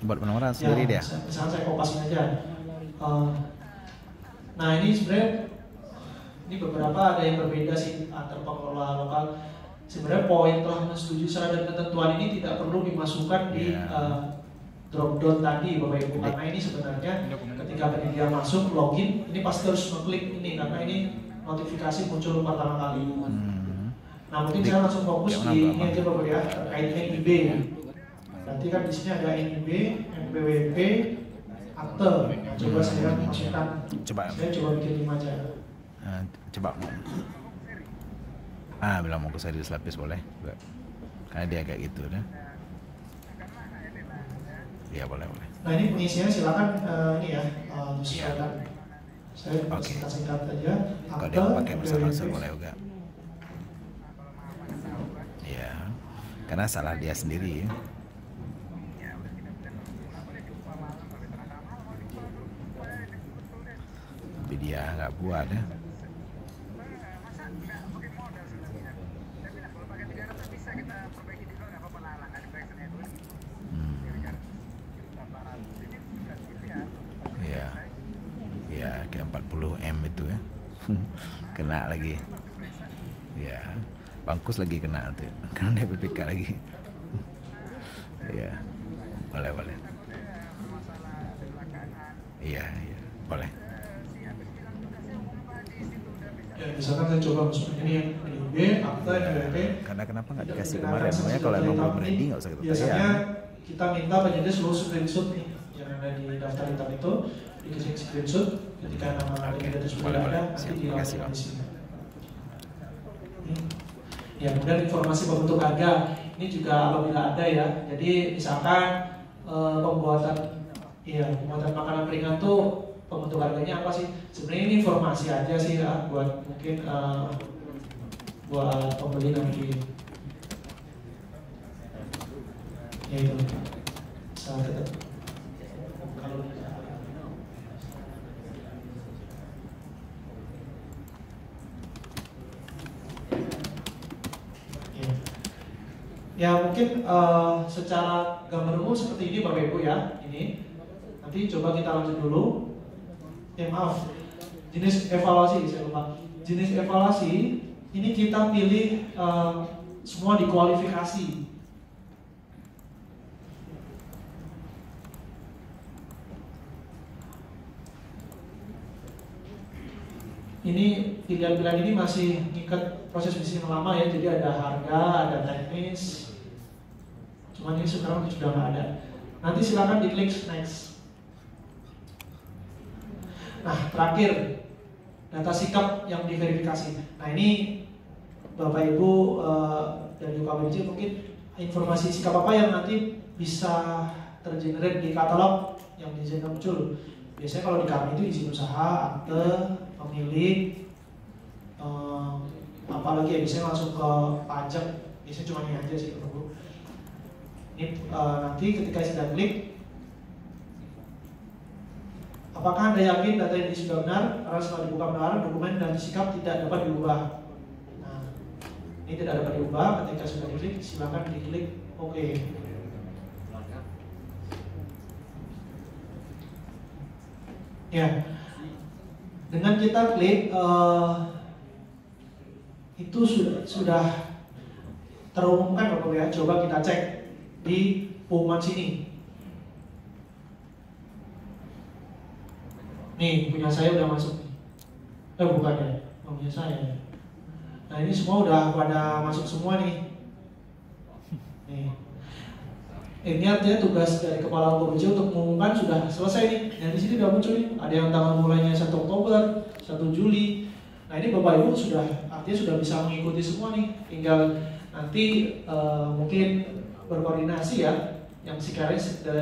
buat penomoran sendiri dia. Misalkan saya kopasin aja. Nah ini sebenarnya ini beberapa ada yang berbeda sih antar pengelola lokal. Sebenarnya poin telah menyetujui syarat dan ketentuan ini tidak perlu dimasukkan di drop down tadi Bapak Ibu, karena ini sebenarnya ketika penyedia masuk login ini pasti harus mengklik ini karena ini notifikasi muncul pertama kali. Nah mungkin saya langsung fokus di ini aja Bapak ya, terkait NIB. Berarti kan di sini ada NIB, NPWP, akte. Coba saya masukkan. Saya coba bikin 5 aja. Coba bilang mau ke saya lapis boleh? Karena dia kayak gitu kan. Iya boleh. Nah ini pengisiannya silakan ini ya disesuaikan. Saya singkat aja. Kalau dia pakai bersama-sama boleh juga. Iya, karena salah dia sendiri. dia nggak buat ya. Ya kayak 40 M itu ya. Kena lagi. Ya, bangkus lagi kena tuh. Karena PPK lagi. Ya. Boleh. Iya, boleh. Ya, misalkan saya coba masuk ini yang B, akta, NPWP. Karena kenapa nggak dikasih kemarin? Makanya kalau emang belum ready nggak usah kita biasanya tayang. kita minta penyedia seluruh screenshot nih yang ada di daftar hitam itu dikasih screenshot ketika nama penyedia itu sudah ada nanti dilakukan di sini. Ya, kemudian informasi pembentuk harga ini juga apabila ada ya. Jadi misalkan pembuatan makanan ringan tuh pembentuk harganya apa sih? Sebenarnya ini informasi aja sih ya, buat mungkin buat pembeli nanti. Ya itu, saya tetap kalau ya mungkin secara gambar umum seperti ini Bapak Ibu ya. Ini nanti coba kita lanjut dulu. Maaf, jenis evaluasi saya lupa. Jenis evaluasi ini kita pilih semua di kualifikasi. Ini pilihan-pilihan ini masih ngikat proses bisnis yang lama ya. Jadi ada harga, ada teknis. Cuman ini sekarang sudah nggak ada. Nanti silakan diklik next. Nah, terakhir data sikap yang diverifikasi. Nah, ini Bapak Ibu dari UKBJ mungkin informasi sikap apa yang nanti bisa tergenerate di katalog yang diizinkan muncul. Biasanya kalau di kami itu izin usaha, akte, pemilik, apalagi ya biasanya langsung ke pajak. Biasanya cuma ini aja sih Bu. Ini nanti ketika sudah klik, apakah Anda yakin data ini sudah benar? Karena setelah dibuka benar, dokumen dan sikap tidak dapat diubah. Nah, ini tidak dapat diubah. Ketika sudah diklik, silakan diklik OK. Ya, dengan kita klik itu sudah terumumkan Bapak ya. Coba kita cek di pengumuman sini. Nih, punya saya udah masuk nih. Bukan ya, punya saya. Nah, ini semua udah pada masuk semua nih. Nih. Ini artinya tugas dari Kepala UKBJ untuk mengumumkan sudah selesai nih. Dan di sini udah muncul nih. Ada yang tanggal mulainya 1 Oktober, 1 Juli. Nah, ini Bapak Ibu artinya sudah bisa mengikuti semua nih. Tinggal nanti mungkin berkoordinasi ya. Yang sekiranya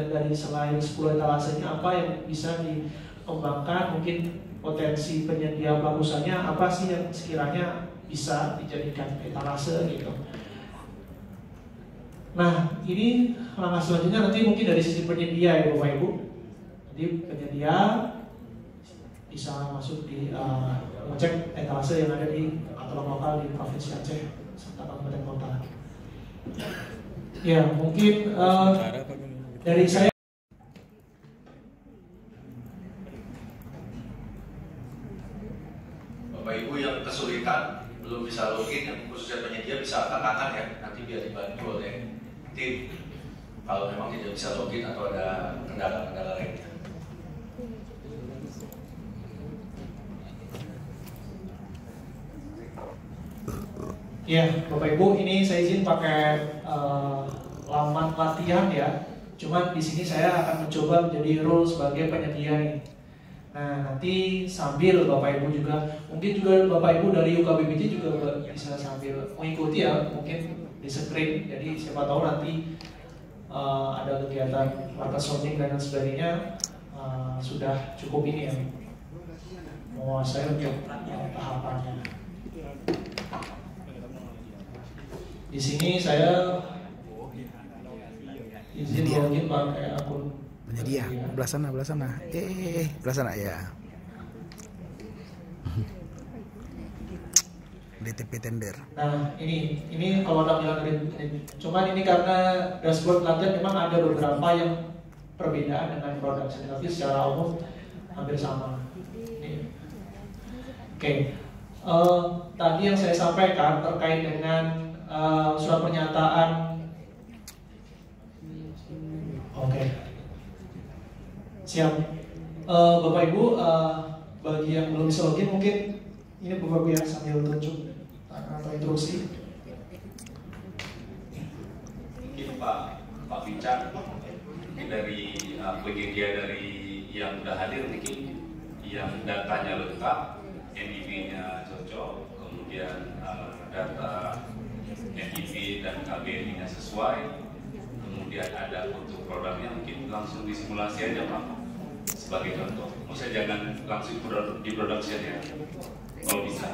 dari selain 10 etalasenya apa yang bisa dikembangkan, mungkin potensi penyedia pelabusannya apa sih yang sekiranya bisa dijadikan etalase gitu. Nah, ini langkah selanjutnya nanti mungkin dari sisi penyedia ya Bapak Ibu. Jadi penyedia bisa masuk di ngecek etalase yang ada di katalog lokal di Provinsi Aceh serta kabupaten kota. Ya, mungkin dari saya. Bapak Ibu yang kesulitan belum bisa login, yang khususnya penyedia bisa angkat tangan ya, nanti biar dibantu oleh tim kalau memang tidak bisa login atau ada kendala-kendala lainnya. Ya, Bapak Ibu, ini saya izin pakai laman latihan ya. Cuman di sini saya akan mencoba menjadi role sebagai penyedia nih. Nah, nanti sambil Bapak Ibu juga, mungkin juga Bapak Ibu dari UKBBJ juga bisa sambil mengikuti ya, mungkin di screen. Jadi siapa tahu nanti ada kegiatan market sounding dan sebagainya sudah cukup ini ya. Mau saya untuk tahapannya. Di sini saya izin login pakai akun penyedia. Belah sana. Belah sana ya. DTP tender. Nah ini kalau Anda bilang cuman ini karena dashboard pelatihan memang ada beberapa yang perbedaan dengan production, tapi secara umum hampir sama. Oke. Tadi yang saya sampaikan terkait dengan surat pernyataan. Oke. Siap. Bapak Ibu, bagi yang belum bisa login mungkin ini Bapak Ibu yang sambil tunjuk atau instruksi. Mungkin Pak Bincang dari penyedia dari yang sudah hadir mungkin yang datanya lengkap, NIB-nya cocok, kemudian data NIB dan KBNI-nya sesuai, kemudian ada untuk produknya mungkin langsung disimulasi aja Pak. Sebagai contoh, maksudnya jangan langsung di production ya, kalau bisa.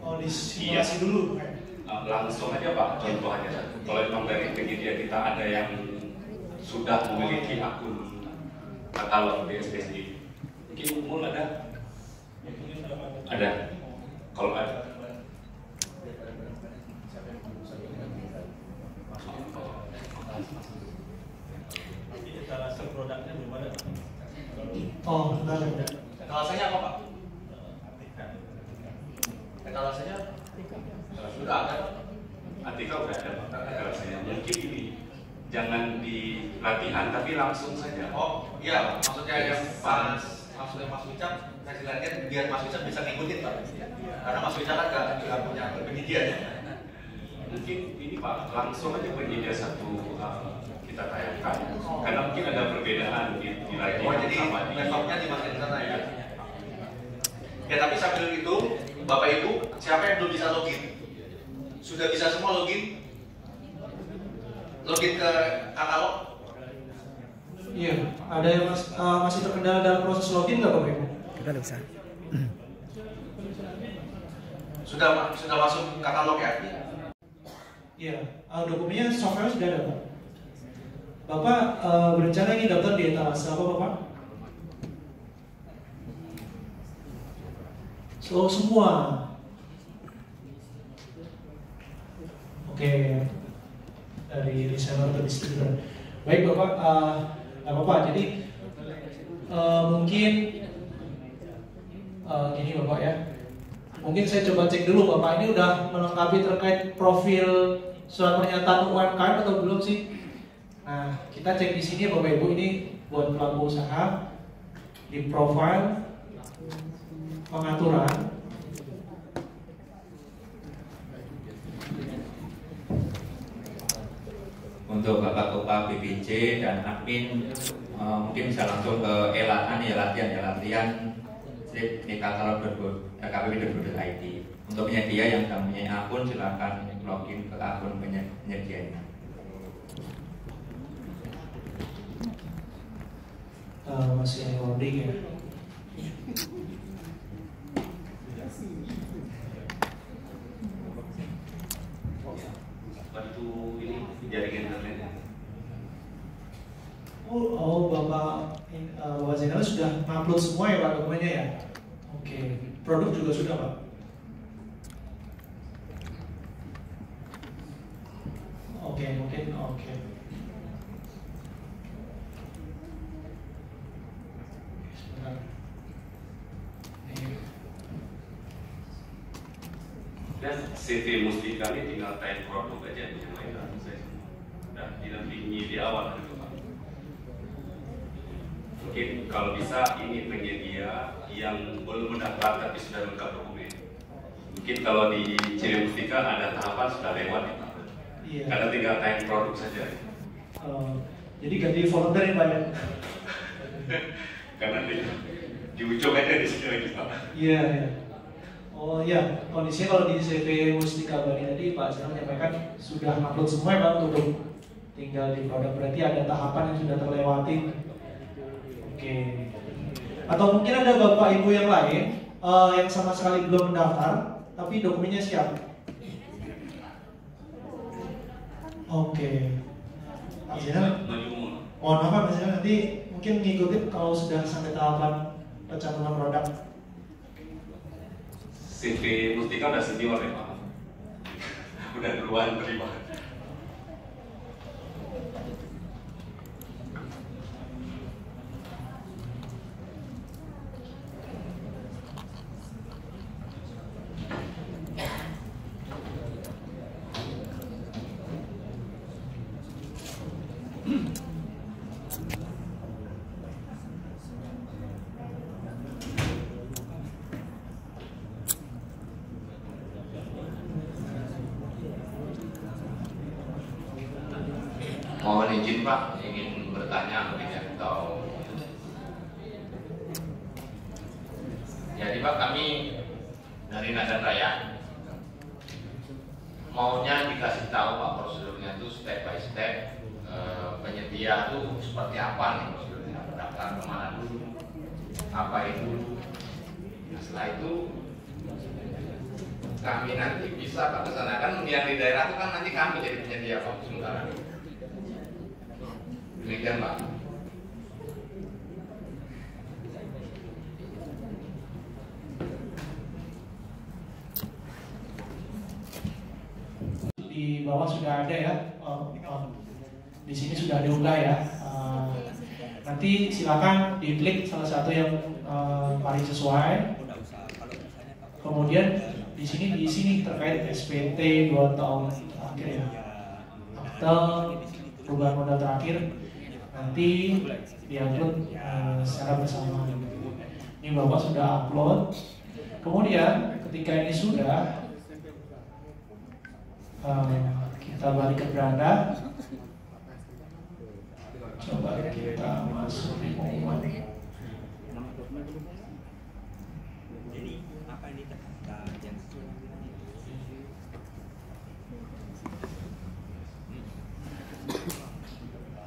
Oh, disimulasi dulu. Langsung aja Pak, contoh aja. Kalau memang dari penyedia kita ada yang sudah memiliki akun katalog di SPSI, mungkin umum ada. Ada. Kalau ada. Etalase produknya belum ada. Oh, benar. Etalasenya apa Pak? Etalasenya sudah ada. Atika udah ada Pak, rasanya. Mungkin ini jangan di latihan tapi langsung saja. Oh iya, maksudnya yang pas maksudnya Mas Wicak, saya silakan biar Mas Wicak bisa ngikutin Pak. Karena Mas Wicak kan nggak punya penyedia ya. Mungkin ini Pak, langsung aja penyedia satu kita tayangkan. Karena mungkin ada perbedaan di latihan. Oh jadi laptopnya dimasukin ke sana ya. Ya tapi sambil itu, Bapak Ibu, siapa yang belum bisa login? Sudah bisa semua login? Login ke katalog? Iya, ada yang masih terkendala dalam proses login nggak Bapak Ibu? Kita udah bisa. Sudah masuk katalog ya? Iya, dokumennya software sudah ada Pak. Bapak berencana ingin daftar di etalase apa Bapak? So semua. Oke, dari reseller atau distributor. Baik Bapak, nggak apa-apa. Jadi mungkin gini Bapak ya. Mungkin saya coba cek dulu Bapak ini udah melengkapi terkait profil surat pernyataan UMKM atau belum sih? Nah, kita cek di sini Bapak Ibu, ini buat pelaku usaha di profile pengaturan. Untuk Bapak Kepala BPC dan admin mungkin bisa langsung ke latihan katalog.kpp.id. Untuk penyedia yang sudah punya akun silakan login ke akun penyedianya. Masih loading ya. Waktu ini jaringan internetnya. Oh Bapak Zainal sudah upload semua ya Pak dokumennya ya? Oke, produk juga sudah Pak? Oke, mungkin oke. Sebentar. Dan CV Mustika ini tinggal type produk aja yang lain saya semua. Dan didampingi di awal gitu Pak. Mungkin kalau bisa ini penyedia yang belum mendaftar tapi sudah lengkap dokumen. Mungkin kalau di CV Mustika ada tahapan sudah lewat ya Pak. Iya. Karena tinggal type produk saja. Jadi ganti folder ya Pak ya? Karena di ujung aja di sini lagi Pak. Iya. Oh iya, kondisinya kalau di CV Mustika Bani tadi Pak Zainal menyampaikan sudah upload semua ya Pak untuk tinggal di produk, berarti ada tahapan yang sudah terlewati. Oke. Atau mungkin ada Bapak Ibu yang lain yang sama sekali belum mendaftar tapi dokumennya siap. Oke. Pak Zainal, mohon maaf Pak Zainal, nanti mungkin ngikutin kalau sudah sampai tahapan pencatutan produk. CV Mustika udah senior ya Pak. Udah duluan terima. Mohon izin Pak, ingin bertanya atau jadi Pak, kami dari Nadan Raya maunya dikasih tahu Pak prosedurnya itu step by step, penyedia itu seperti apa nih prosedurnya, daftar kemana dulu, apa itu, nah, setelah itu kami nanti bisa Pak kesana, kan yang di daerah itu kan nanti kami jadi penyedia Pak sementara. Demikian Pak. Di bawah sudah ada ya, di sini sudah diunggah ya. Nanti silakan diklik salah satu yang paling sesuai. Kemudian di sini terkait SPT 2 tahun terakhir ya, akte perubahan modal terakhir. Nanti diupload secara bersama. Ini Bapak sudah upload. Kemudian ketika ini sudah, kita balik ke beranda. Coba kita masuk di pengumuman.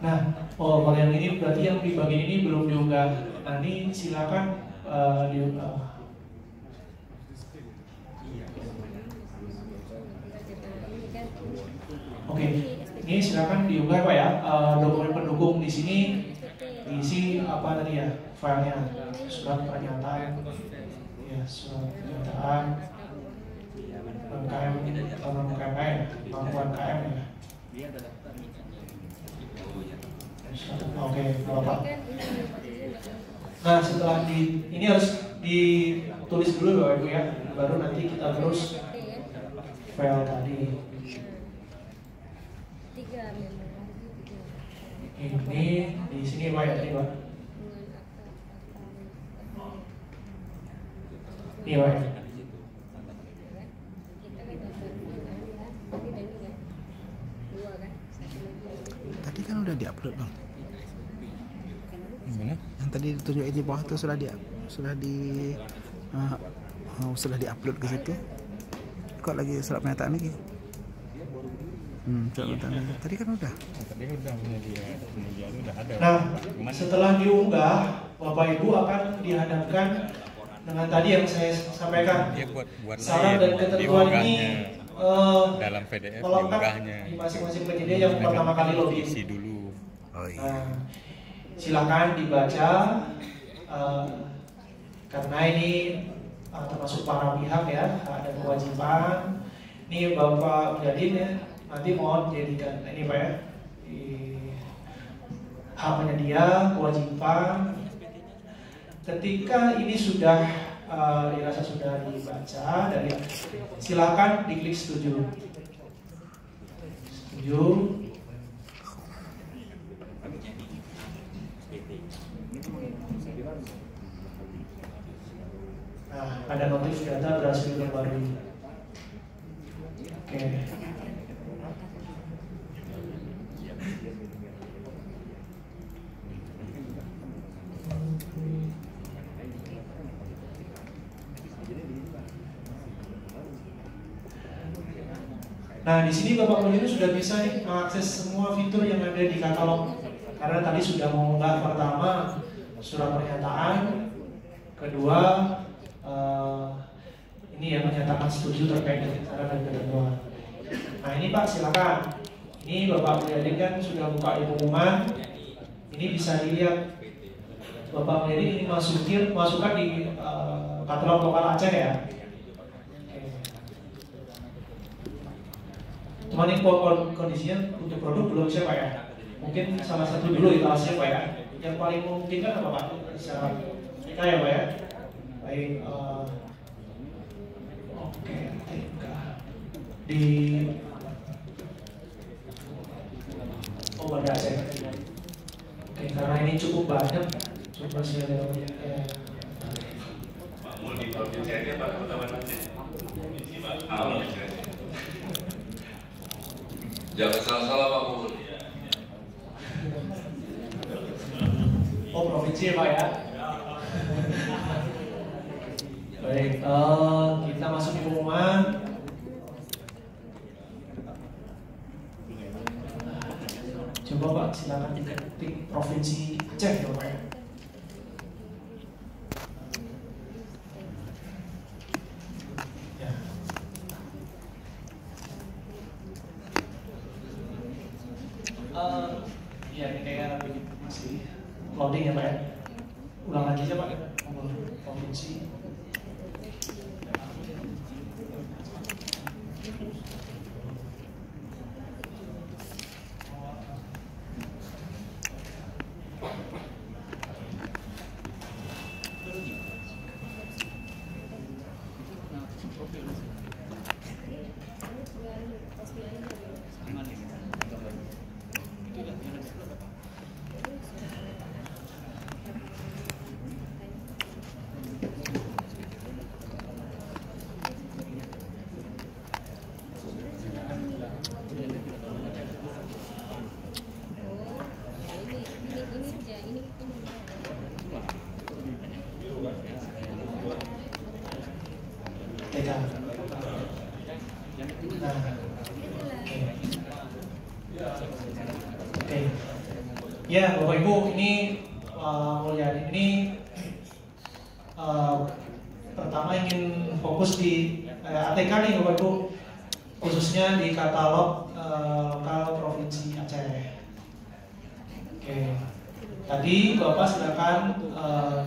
Nah, kalau yang ini berarti yang di bagian ini belum diunggah. Nah, ini silakan diunggah. Oke, ini silakan diunggah Pak ya. Dokumen pendukung di sini diisi apa tadi ya? Filenya, surat pernyataan, ya surat pernyataan, UMKM, UMKM ya. Oke, Bapak. Nah, setelah ini harus ditulis dulu Bapak Ibu ya, baru nanti kita terus file tadi. Ini di sini Pak ya, tadi Pak. Ini Pak. Tadi kan udah diupload Bang. Gimana? Yang tadi ditunjuk di bawah itu sudah diupload ke situ. Kok lagi surat pernyataan lagi? Surat pernyataan lagi. Tadi kan udah. Tadi udah penyedia udah ada. Nah, setelah diunggah, Bapak Ibu akan dihadapkan dengan tadi yang saya sampaikan. Dia buat Syarat dan ketentuan ini dalam PDF melekat diunggahnya. di masing-masing penyedia yang pertama kali login. Isi dulu. Oh iya. Nah, silakan dibaca karena ini termasuk para pihak ya, ada kewajiban. Ini Bapak Mujadin ya, nanti mohon jadikan ini Pak ya, di hak penyedia, kewajiban. Ketika ini sudah dirasa sudah dibaca, dari silakan diklik setuju. Setuju. Nah, ada notif data berhasil diperbarui. Oke. Nah, di sini Bapak Mujadin sudah bisa mengakses semua fitur yang ada di katalog. Karena tadi sudah mengunggah pertama surat pernyataan, kedua ini ya menyatakan setuju terkait dengan syarat dan ketentuan. Nah ini Pak silakan. Ini Bapak Mujadin kan sudah buka di pengumuman. Ini bisa dilihat Bapak Mujadin ini masukkan di katalog lokal Aceh ya. Cuman ini kondisinya untuk produk belum siap Pak ya. Mungkin salah satu dulu etalase Pak ya. Yang paling memungkinkan apa Pak? Bisa TK ya Pak ya. Baik. Oke, TK di Banda Aceh. Oke, karena ini cukup banyak, coba saya lihat ya. Pak Mul di provinsi aja Pak, Kota Banda Aceh. Jangan salah-salah Pak Mul. Oh, provinsi ya Pak ya. Baik, kita masuk pengumuman. Coba Pak, silakan diketik provinsi Aceh ya Pak ya. Iya, ini kayak masih loading ya Pak ya. Ulang lagi aja Pak, provinsi. Ya, Bapak Ibu, ini Mulyadi ini pertama ingin fokus di ATK nih Bapak Ibu, khususnya di katalog lokal Provinsi Aceh. Oke, tadi Bapak silakan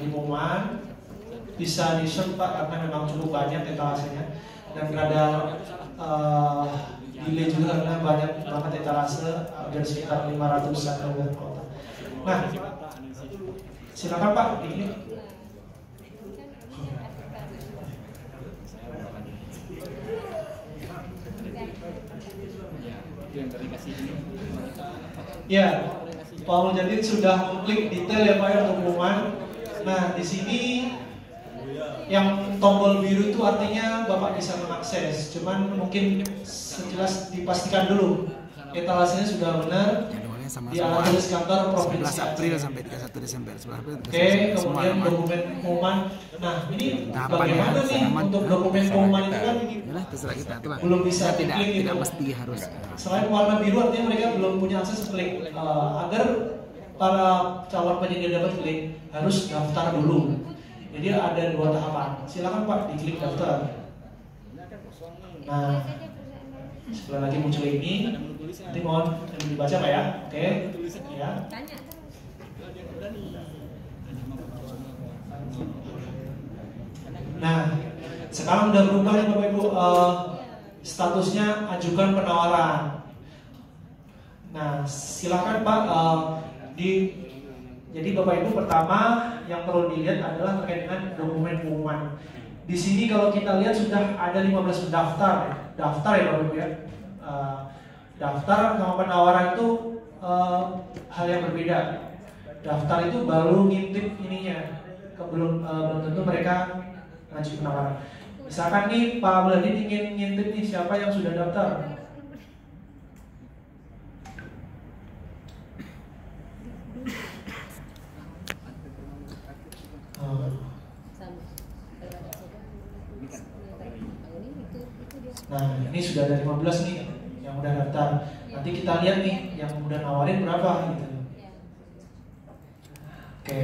di pengumuman bisa di-share Pak, karena memang cukup banyak etalasenya dan ada delay juga karena banyak banget etalase, ada sekitar 500-an kabupaten kota. Nah, silakan Pak, ini. Ya, Pak Muljadin sudah mengklik detail ya Pak ya pengumuman. Nah, di sini yang tombol biru itu artinya Bapak bisa mengakses. Cuman mungkin sejelas dipastikan dulu etalasenya sudah benar. Di alat tulis kantor Provinsi 11 April sampai 31 Desember. Oke, kemudian dokumen pengumuman. Nah, ini bagaimana nih untuk dokumen pengumuman itu kan terserah kita itulah. Belum bisa tidak mesti harus. Selain warna biru artinya mereka belum punya akses klik. Agar para calon penyedia dapat klik harus daftar dulu. Jadi ada 2 tahapan. Silakan Pak diklik daftar. Nah, setelah lagi muncul ini, nanti mohon dibaca Pak ya. Oke. Ya. Nah, sekarang udah berubah ya Bapak Ibu, statusnya ajukan penawaran. Nah, silakan Pak jadi Bapak Ibu pertama yang perlu dilihat adalah terkait dengan dokumen pengumuman. Di sini kalau kita lihat sudah ada 15 pendaftar, daftar ya Bapak Ibu ya. Daftar sama penawaran itu hal yang berbeda. Daftar itu baru ngintip ininya, belum tentu mereka ngajukan penawaran. Misalkan nih Pak Mulyadi ingin ngintip nih siapa yang sudah daftar. Nah, ini sudah ada 15 nih yang udah daftar. Nanti kita lihat nih yang udah nawarin berapa gitu. Oke.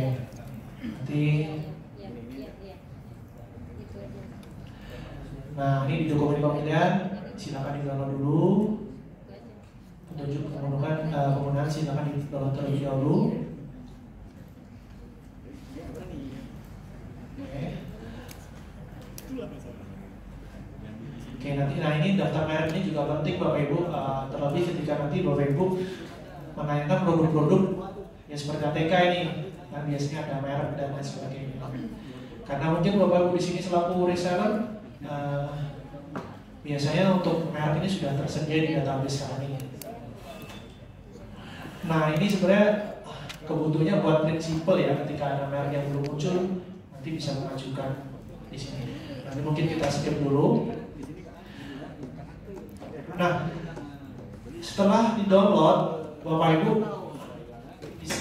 Nanti nah, ini di dokumen pemilihan silakan di-download dulu. Petunjuk penggunaan silakan di-download terlebih dahulu. Oke. Oke, nanti ini daftar merek ini juga penting Bapak Ibu, terlebih ketika nanti Bapak Ibu menanyakan produk-produk yang seperti ATK ini, kan biasanya ada merek dan lain sebagainya. Karena mungkin Bapak Ibu di sini selaku reseller, biasanya untuk merek ini sudah tersedia di database kami. Nah, ini sebenarnya kebutuhannya buat prinsipal ya, ketika ada merek yang belum muncul, nanti bisa mengajukan di sini. Nanti mungkin kita skip dulu. Nah, setelah di-download, Bapak Ibu bisa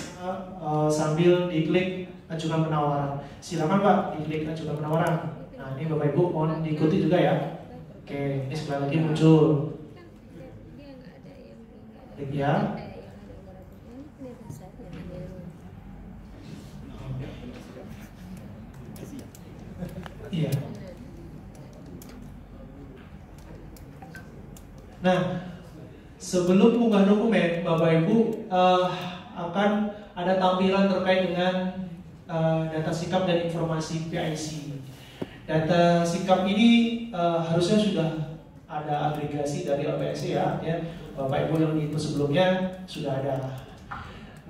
sambil diklik ajukan penawaran. Silakan Pak, diklik ajukan penawaran. Nah, ini Bapak Ibu mohon diikuti juga ya. Oke, ini sekali lagi muncul. Klik ya. Iya. Nah, sebelum mengunggah dokumen, Bapak Ibu akan ada tampilan terkait dengan data sikap dan informasi PIC. Data sikap ini harusnya sudah ada agregasi dari LPSC ya. Bapak Ibu yang itu sebelumnya sudah ada.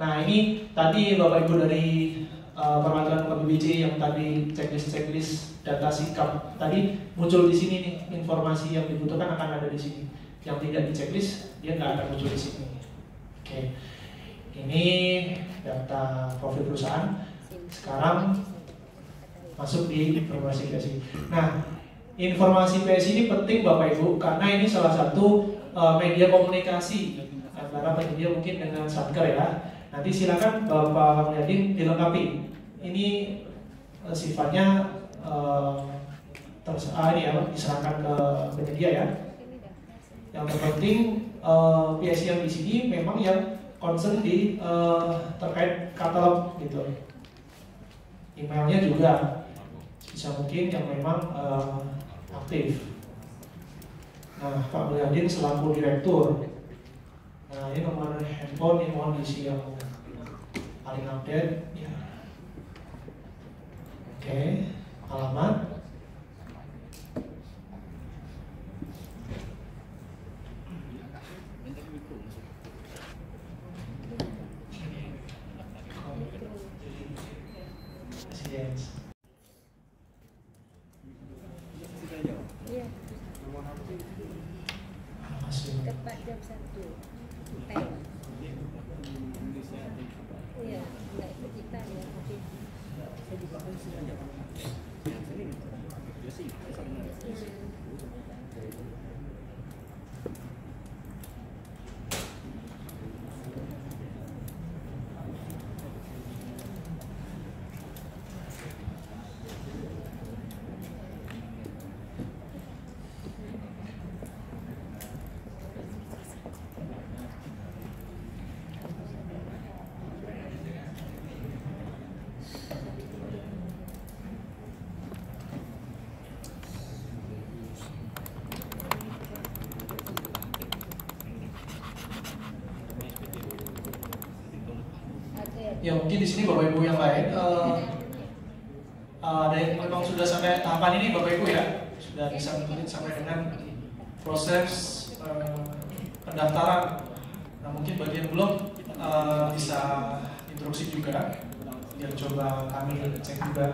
Nah, ini tadi Bapak Ibu dari perwakilan KBBJ yang tadi checklist data sikap tadi muncul di sini nih, informasi yang dibutuhkan akan ada di sini. Yang tidak di checklist dia nggak akan muncul di sini. Oke, ini data profil perusahaan. Sekarang masuk di informasi PSI. Nah, informasi PSI ini penting Bapak Ibu karena ini salah satu media komunikasi antara penyedia mungkin dengan satker ya. Nanti silakan Bapak Mulyadin dilengkapi. Ini sifatnya ini ya, diserahkan ke penyedia ya. Yang terpenting PSI yang di sini memang yang concern di terkait katalog gitu. Emailnya juga bisa mungkin yang memang aktif. Nah, Pak Mulyadin selaku direktur. Nah, ini nomor handphone ini mohon diisi yang paling update ya. Oke, alamat. Tepat jam 1. Iya, nggak ikut kita ya, tapi ya mungkin di sini Bapak Ibu yang lain ada yang memang sudah sampai tahapan ini Bapak Ibu ya, sudah bisa mengikuti sampai dengan proses pendaftaran. Nah, mungkin bagi yang belum bisa instruksi juga yang coba kami cek juga.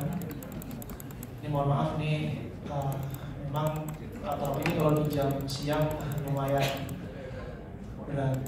Ini mohon maaf nih, memang atau ini kalau di jam siang lumayan berat.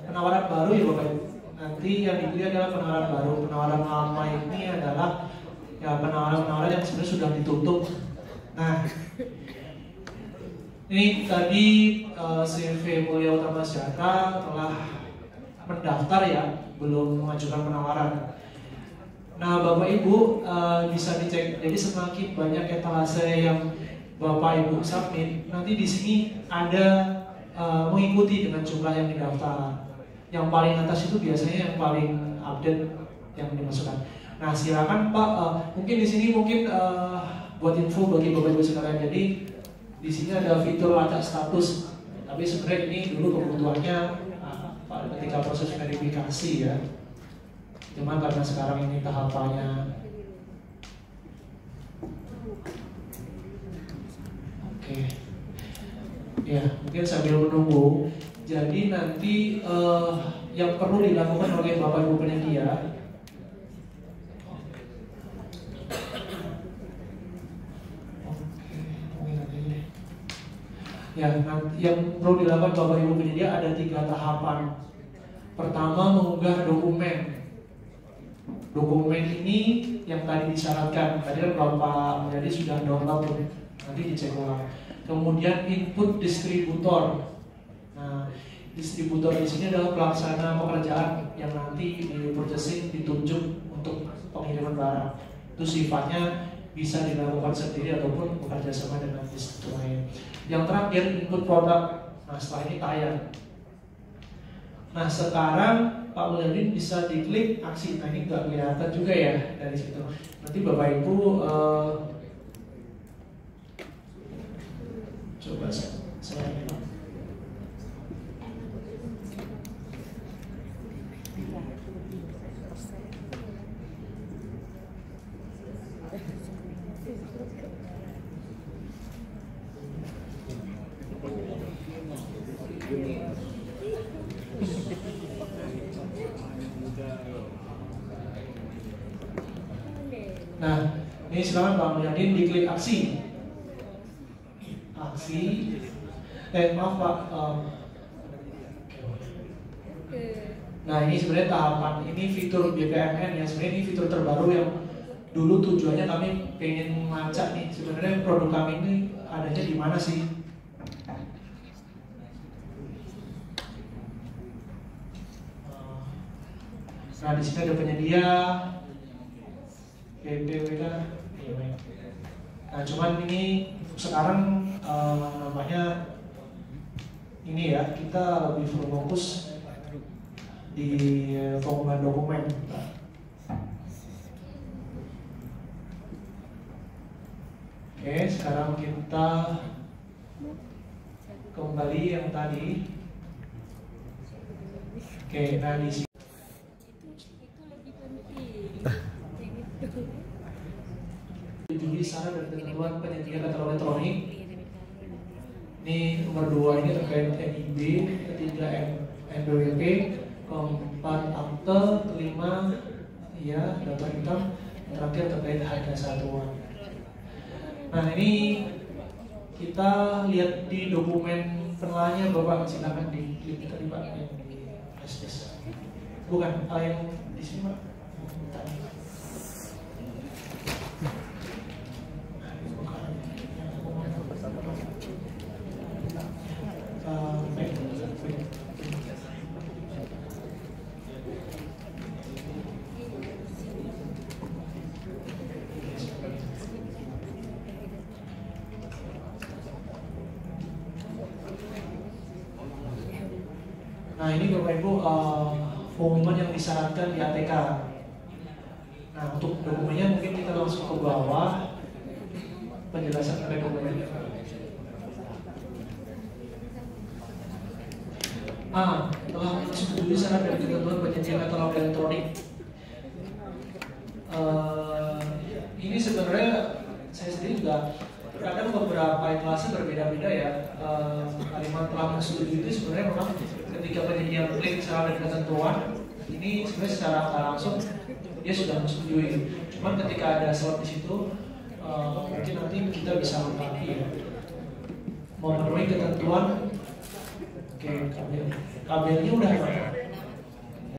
Penawaran baru ya Bapak Ibu. Nanti yang dipilih adalah penawaran baru. Penawaran lama ini adalah ya penawaran-penawaran yang sebenarnya sudah ditutup. Nah, ini tadi CV Mulia Utama Sejahtera telah mendaftar ya, belum mengajukan penawaran. Nah, Bapak Ibu bisa dicek. Jadi semakin banyak etalase yang Bapak Ibu submit, nanti di sini ada mengikuti dengan jumlah yang didaftar. Yang paling atas itu biasanya yang paling update yang dimasukkan. Nah, silakan Pak. Mungkin di sini buat info bagi Bapak Ibu sekalian. Jadi di sini ada fitur lacak status. Tapi sebenarnya ini dulu kebutuhannya ketika proses verifikasi ya. Cuma karena sekarang ini tahapannya. Oke. Ya, mungkin sambil menunggu. Jadi nanti yang perlu dilakukan oleh Bapak Ibu penyedia. Ya, yang perlu dilakukan Bapak Ibu penyedia ada 3 tahapan. Pertama, mengunggah dokumen. Dokumen ini yang tadi disyaratkan. Tadi kan Bapak Mulyadi sudah download, nanti dicek ulang. Kemudian input distributor. Nah, distributor di sini adalah pelaksana pekerjaan yang nanti di purchasing ditunjuk untuk pengiriman barang. Itu sifatnya bisa dilakukan sendiri ataupun bekerja sama dengan distributor lain. Yang terakhir input produk. Nah, setelah ini tayang. Nah, sekarang Pak Mulyadi bisa diklik aksi. Nah, ini nggak kelihatan juga ya dari situ. Nanti Bapak Ibu coba saya lihat. Nah, ini silakan Pak Mulyadi diklik aksi. Aksi. Maaf Pak. Nah, ini sebenarnya tahapan ini fitur BPMN ya. Sebenarnya ini fitur terbaru yang dulu tujuannya kami pengen melacak nih. Sebenarnya produk kami ini adanya di mana sih? Nah, di sini ada penyedia. BPWK. Nah, cuman ini sekarang namanya ini ya, kita lebih fokus di pengumpulan dokumen. Oke, sekarang kita kembali yang tadi. Oke, nah di sini. Juli syarat dan ketentuan penyedia katalog elektronik. Ini nomor 2 ini terkait NIB, ketiga NPWP, keempat akte, kelima ya data hitam, terakhir terkait harga satuan. Nah, ini kita lihat di dokumen penelahnya Bapak, silakan diklik tadi Pak yang di flash disk. Bukan, yang di sini Pak. Nah, ini Bapak Ibu pengumuman yang disyaratkan di ATK. Nah, untuk dokumennya mungkin kita langsung ke bawah penjelasan terkait dokumen. Telah menyetujui syarat dan ketentuan penyedia katalog elektronik. Ini sebenarnya saya sendiri juga kadang beberapa inflasi berbeda-beda ya. Kalimat telah menyetujui itu sebenarnya memang ketika penyedia klik syarat dan ketentuan ini sebenarnya secara nggak langsung dia sudah menyetujui. Cuman ketika ada slot di situ mungkin nanti kita bisa lengkapi ya. Memenuhi ketentuan. Oke, kabelnya udah ada.